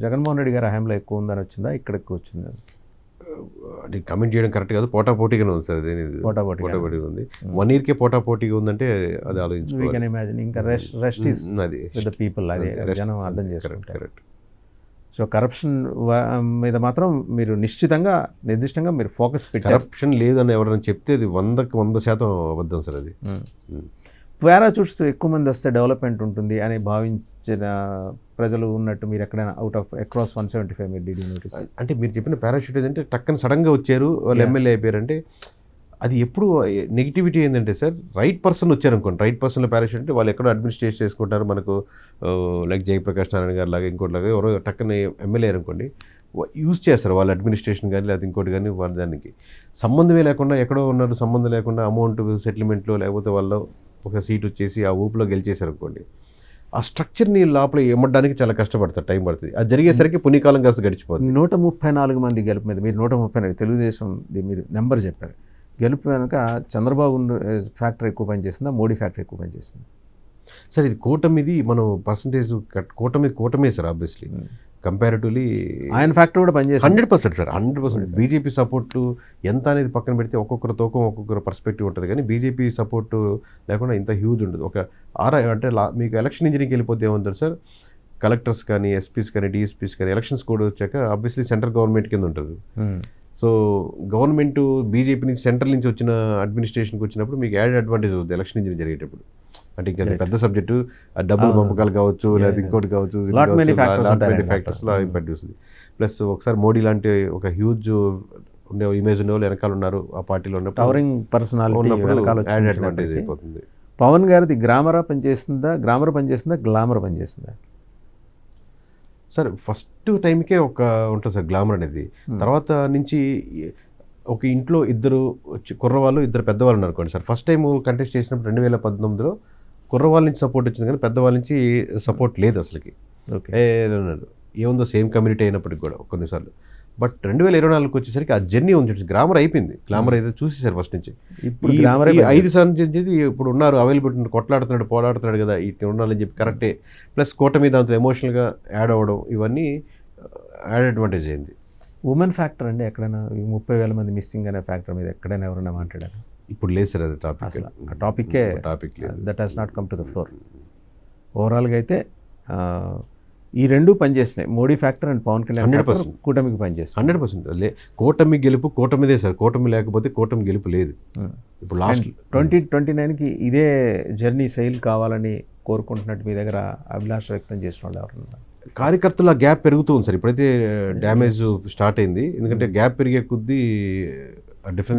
జగన్మోహన్ రెడ్డి గారి హయాంలో ఎక్కువ ఉందని వచ్చిందా, ఇక్కడ ఎక్కువ వచ్చిందా? అది కమెంట్ చేయడం కరెక్ట్ కాదు. పోటాపోటీగానే ఉంది సార్. పోటాపోటీగా ఉంది. 1 yearకే పోటాపోటీగా ఉందంటే అది ఆలోచించుకోవాలి. ఇంకా rest is with the people. అది జనం అర్థం చేసుకుంటారు. కరెక్ట్. సో కరప్షన్ మీద మాత్రం మీరు నిర్దిష్టంగా మీరు ఫోకస్ పెట్టారు. కరప్షన్ లేదని ఎవరైనా చెప్తే అది 100% అబద్ధం సార్. అది పారాచూట్స్ ఎక్కువ మంది వస్తే డెవలప్మెంట్ ఉంటుంది అని భావించిన ప్రజలు ఉన్నట్టు మీరు ఎక్కడైనా అక్రాస్ 175 మీరు డీడీ నోటీస్? అంటే మీరు చెప్పిన పారాషూట్ ఏంటంటే టక్కన సడన్గా వచ్చారు వాళ్ళు ఎమ్మెల్యే అయిపోయారంటే అది ఎప్పుడు నెగిటివిటీ ఏంటంటే సార్, రైట్ పర్సన్ వచ్చారనుకోండి. రైట్ పర్సన్లో పారాషూట్ అంటే వాళ్ళు ఎక్కడో అడ్మినిస్ట్రేట్ చేసుకుంటారు. మనకు లైక్ జయప్రకాష్ నారాయణ గారు లాగా ఇంకోటిలాగా ఎవరో టక్కన ఎమ్మెల్యే అనుకోండి, యూజ్ చేస్తారు వాళ్ళ అడ్మినిస్ట్రేషన్ కానీ లేదా ఇంకోటి కానీ. వాళ్ళ దానికి సంబంధమే లేకుండా ఎక్కడో ఉన్నారు, సంబంధం లేకుండా అమౌంట్ సెటిల్మెంట్లో లేకపోతే వాళ్ళు ఒక సీట్ వచ్చేసి ఆ ఊపులో గెలిచేశారు అనుకోండి, ఆ స్ట్రక్చర్ని లోపల ఇమ్మడానికి చాలా కష్టపడతారు, టైం పడుతుంది. అది జరిగేసరికి పుణ్యకాలం కాస్త గడిచిపోతుంది. 134 మంది గెలుపు మీద మీరు 134 తెలుగుదేశం మీరు నెంబర్ చెప్పారు. గెలుపు వెనక చంద్రబాబు ఫ్యాక్టరీ ఎక్కువ పనిచేస్తుందా, మోడీ ఫ్యాక్టరీ ఎక్కువ పనిచేస్తుంది? సార్ ఇది కూటమిది మనం పర్సంటేజ్ కూటమే సార్. ఆబ్వియస్లీ కంపారిటివ్లీ ఆయన ఫ్యాక్టరీ కూడా పనిచేస్తుంది 100% సార్. 100%. బీజేపీ సపోర్టు ఎంత అనేది పక్కన పెడితే ఒక్కొక్కరు తోకం ఒక్కొక్కరు పర్స్పెక్టివ్ ఉంటుంది. కానీ బీజేపీ సపోర్టు లేకుండా ఇంత హ్యూజ్ ఉండదు. ఒక అంటే మీకు ఎలక్షన్ ఇంజనీరింగ్కి వెళ్ళిపోతే ఏముంటారు సార్, కలెక్టర్స్ కానీ, ఎస్పీస్ కానీ, డిఎస్పీస్ కానీ ఎలక్షన్స్ కూడా వచ్చాక ఆబ్వియస్లీ సెంట్రల్ గవర్నమెంట్ కింద ఉంటుంది. సో గవర్నమెంట్ బీజేపీ నుంచి సెంట్రల్ నుంచి వచ్చిన అడ్మినిస్ట్రేషన్కి వచ్చినప్పుడు మీకు యాడ్ అడ్వాంటేజ్ అవుతుంది ఎలక్షన్ ఇంజనీరింగ్ జరిగేటప్పుడు. అంటే ఇంకా పెద్ద సబ్జెక్టు, డబ్బులు పంపకాలు కావచ్చు లేదా ఇంకోటి కావచ్చు, ఫ్యాక్టర్స్లో ఇంపాక్ట్ చూస్తుంది. ప్లస్ ఒకసారి మోడీ లాంటి ఒక హ్యూజ్ ఉండే ఇమేజ్ ఉండే వాళ్ళు వెనకాల ఉన్నారు ఆ పార్టీలో ఉన్నప్పుడు యాడ్ అడ్వాంటేజ్ అయిపోతుంది. పవన్ గారిది గ్రామర్ పనిచేస్తుందా, గ్లామర్ పనిచేస్తుందా? సార్ ఫస్ట్ టైంకే ఒక ఉంటుంది సార్ గ్లామర్ అనేది. తర్వాత నుంచి ఒక ఇంట్లో ఇద్దరు కుర్రవాళ్ళు, ఇద్దరు పెద్దవాళ్ళు అనుకోండి సార్. ఫస్ట్ టైం కంటెస్ట్ చేసినప్పుడు 2019లో కుర్రవాళ్ళ నుంచి సపోర్ట్ వచ్చింది కానీ పెద్దవాళ్ళ నుంచి సపోర్ట్ లేదు అసలుకి. ఏముందో సేమ్ కమ్యూనిటీ అయినప్పటికి కూడా కొన్నిసార్లు. బట్ 2024 వచ్చేసరికి ఆ జర్నీ ఉంది. గ్రామర్ అయిపోయింది, గ్లామర్ అయితే చూసేసారు ఫస్ట్ నుంచి. 5 సంవత్సరం ఇప్పుడు ఉన్నారు అవైలబిలిటీ, కొట్లాడుతున్నాడు, పోరాడుతున్నాడు కదా, ఇట్లా ఉండాలని చెప్పి కరెక్టే. ప్లస్ కూటమి దాంతో ఎమోషనల్గా యాడ్ అవ్వడం ఇవన్నీ యాడ్ అడ్వాంటేజ్ అయింది. ఉమెన్ ఫ్యాక్టర్ అండి ఎక్కడైనా 30,000 మంది మిస్సింగ్ అనే ఫ్యాక్టర్ మీద ఎక్కడైనా ఎవరైనా మాట్లాడారు? ఇప్పుడు లేదు సార్ అది టాపిక్ లేదు. That has not come to the floor. ఓవరాల్గా అయితే ఈ రెండు పనిచేసినాయి, మోడీ ఫ్యాక్టర్ అండ్ పవన్ కళ్యాణ్ 100% కూటమికి పనిచేస్తుంది. 100% కూటమి గెలుపు కూటమిదే సార్. కూటమి లేకపోతే కూటమి గెలుపు లేదు. ఇప్పుడు లాస్ట్ 2029కి ఇదే జర్నీ శైలి కావాలని కోరుకుంటున్నట్టు మీ దగ్గర అభిలాష వ్యక్తం చేసిన వాళ్ళు ఎవరన్నా? కార్యకర్తల గ్యాప్ పెరుగుతూ ఉంది సార్. ఇప్పుడైతే డ్యామేజ్ స్టార్ట్ అయింది. ఎందుకంటే గ్యాప్ పెరిగే కొద్దీ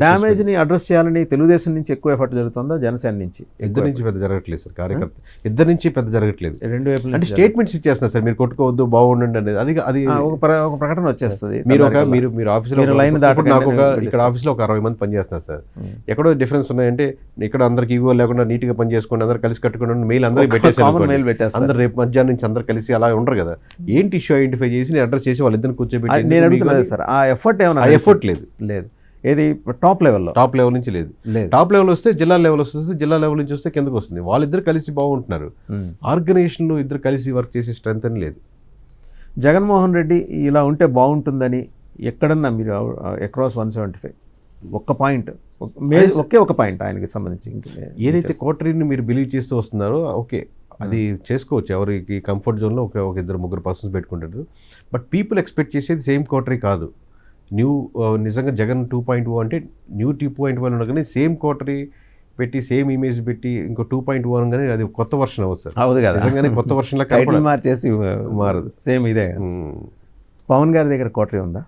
డ్యామేజ్ని అడ్రస్ చేయాలని తెలుగుదేశం నుంచి ఎక్కువ ఎఫర్ట్ జరుగుతుందా, జనసేన నుంచి? ఇద్దరు నుంచి పెద్ద జరగట్లేదు సార్. కార్యకర్త ఇద్దరు నుంచి పెద్ద జరగట్లేదు. రెండు వైపులు అంటే స్టేట్మెంట్స్ ఇచ్చేస్తున్నారు సార్, మీరు కొట్టుకోవద్దు బాగుండండి అనేది. అది ఒక ప్రకటన వచ్చేస్తుంది. మీరు ఆఫీస్లో నాకు ఇక్కడ ఆఫీస్లో ఒక 60 మంది పనిచేస్తున్నారు సార్. ఎక్కడో డిఫరెన్స్ ఉన్నాయంటే ఇక్కడ అందరికి ఇవ్వ లేకుండా నీట్గా పని చేసుకోండి, అందరు కలిసి కట్టుకోండి, మెయిల్ అందరికి పెట్టేసి అందరు రేపు మధ్యాహ్నం నుంచి అందరు కలిసి అలా ఉండరు కదా. ఏంటి ఇష్యూ ఐడెంటిఫై చేసి నేను అడ్రస్ చేసి వాళ్ళిద్దరిని కూర్చోబెట్టి నేను అడుగుతున్నాను సార్, ఆ ఎఫర్ట్ ఏమైనా? ఎఫర్ట్ లేదు. ఏది టాప్ లెవెల్ నుంచి లేదు. టాప్ లెవెల్ వస్తే జిల్లా లెవెల్ వస్తుంది, జిల్లా లెవెల్ నుంచి వస్తే కిందకు వస్తుంది. వాళ్ళిద్దరు కలిసి బాగుంటున్నారు. ఆర్గనైజేషన్లో ఇద్దరు కలిసి వర్క్ చేసే స్ట్రెంత్ అని లేదు. జగన్మోహన్ రెడ్డి ఇలా ఉంటే బాగుంటుందని ఎక్కడన్నా మీరు అక్రాస్ 175 ఒక్క పాయింట్ ఒకే ఒక పాయింట్ ఆయనకి సంబంధించి ఏదైతే కోటరీని మీరు బిలీవ్ చేస్తూ వస్తున్నారో ఓకే అది చేసుకోవచ్చు, ఎవరికి కంఫర్ట్ జోన్లో ఒక ఇద్దరు ముగ్గురు పర్సన్స్ పెట్టుకుంటారు. బట్ పీపుల్ ఎక్స్పెక్ట్ చేసేది సేమ్ కోటరీ కాదు. న్యూ నిజంగా జగన్ 2.0 అంటే న్యూ 2.1 ఉండగానే సేమ్ కోటరీ పెట్టి సేమ్ ఇమేజ్ పెట్టి ఇంకో 2.1 అనగానే అది కొత్త వర్షన్ అవుతుంది. అవును కదా, నిజంగానే కొత్త వర్షన్లా టైటిల్ మార్చేసి మారదు, సేమ్ ఇదే. పవన్ గారి దగ్గర కోటరీ ఉందా?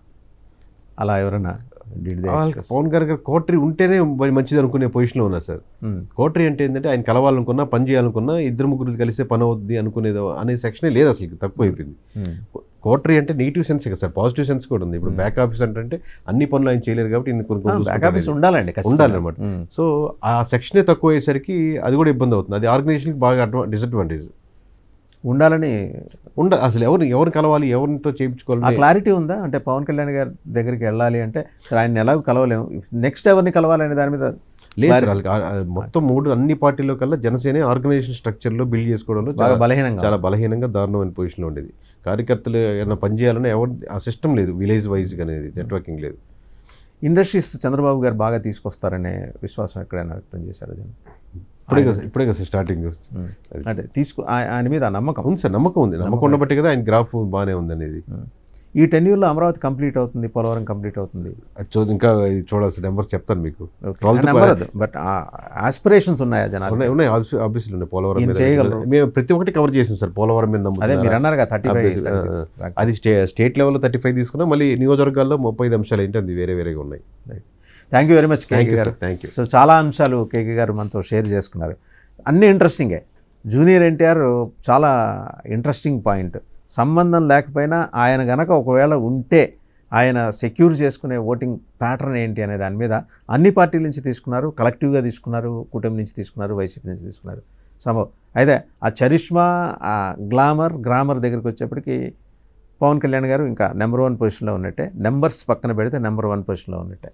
అలా ఎవరన్నా పవన్ గారి కోటరీ ఉంటేనే మంచిది అనుకునే పొజిషన్లో ఉన్నారు సార్. కోటరీ అంటే ఏంటంటే ఆయన కలవాలనుకున్నా పని చేయాలనుకున్నా ఇద్దరు ముగ్గురు కలిస్తే పని అవుద్ది అనుకునేది అనే సెక్షనే లేదు అసలు, తక్కువ అయిపోయింది. కోటరీ అంటే నెగిటివ్ సెన్స్ కదా సార్, పాజిటివ్ సెన్స్ కూడా ఉంది. ఇప్పుడు బ్యాక్ ఆఫీస్ అంటే అన్ని పనులు ఆయన చేయలేరు కాబట్టి బ్యాక్ ఆఫీస్ ఉండాలండి, ఉండాలన్నమాట. సో ఆ సెక్షనే తక్కువ అయ్యేసరికి అది కూడా ఇబ్బంది అవుతుంది. అది ఆర్గనైజేషన్కి బాగా డిసడ్వాంటేజ్. ఉండాలని అసలు ఎవరిని కలవాలి, ఎవరితో చేయించుకోవాలి క్లారిటీ ఉందా? అంటే పవన్ కళ్యాణ్ గారి దగ్గరికి వెళ్ళాలి అంటే అసలు ఆయన ఎలాగో కలవలేము, నెక్స్ట్ ఎవరిని కలవాలనే దాని మీద లేదు సార్. మొత్తం అన్ని పార్టీలో కల్లా జనసేన ఆర్గనైజేషన్ స్ట్రక్చర్లో బిల్డ్ చేసుకోవడంలో చాలా బలహీనంగా దారుణమైన పొజిషన్లో ఉండేది. కార్యకర్తలు ఏమైనా పని చేయాలన్నా ఆ సిస్టమ్ లేదు, విలేజ్ వైజ్గా అనేది నెట్వర్కింగ్ లేదు. ఇండస్ట్రీస్ చంద్రబాబు గారు బాగా తీసుకొస్తారనే విశ్వాసం ఎక్కడైనా వ్యక్తం చేశారు జనం? ఇప్పుడే కదా స్టార్టింగ్. అంటే ఆయన మీద నమ్మకం ఉంది సార్, నమ్మకం ఉంది. నమ్మకం ఉండబట్టి కదా ఆయన గ్రాఫ్ బాగానే ఉంది అనేది. ఈ టెన్యూర్లో అమరావతి కంప్లీట్ అవుతుంది, పోలవరం కంప్లీట్ అవుతుంది. ఇంకా చూడాల్సిన నెంబర్స్ చెప్తాను మీకు. బట్ ఆస్పిరేషన్స్ ఉన్నాయా జనాలు? ఉన్నాయి, ఆబ్వియస్లీ ఉన్నాయి. పోలవరం మీద మేము ప్రతి ఒక్కటి కవర్ చేసాం సార్. పోలవరం మీద మీరు అన్నారు కదా 35, అది స్టేట్ లెవెల్లో 35 తీసుకున్నా, మళ్ళీ నియోజకవర్గాల్లో 30 అంశాలు ఏంటి అది వేరేగా ఉన్నాయి. థ్యాంక్ యూ వెరీ మచ్ కేకే గారు. Thank you. సో చాలా అంశాలు కేకే గారు మనతో షేర్ చేసుకున్నారు, అన్నీ ఇంట్రెస్టింగే. జూనియర్ ఎన్టీఆర్ చాలా ఇంట్రెస్టింగ్ పాయింట్. సంబంధం లేకపోయినా ఆయన గనక ఒకవేళ ఉంటే ఆయన సెక్యూర్ చేసుకునే ఓటింగ్ ప్యాటర్న్ ఏంటి అనే దాని మీద అన్ని పార్టీల నుంచి తీసుకున్నారు, కలెక్టివ్గా తీసుకున్నారు, కూటమి నుంచి తీసుకున్నారు, వైసీపీ నుంచి తీసుకున్నారు. అయితే ఆ చరిష్మా, ఆ గ్రామర్ దగ్గరికి వచ్చేప్పటికి పవన్ కళ్యాణ్ గారు ఇంకా నెంబర్ 1 పొజిషన్లో ఉన్నట్టే. నెంబర్స్ పక్కన పెడితే నెంబర్ 1 పొజిషన్లో ఉన్నట్టే.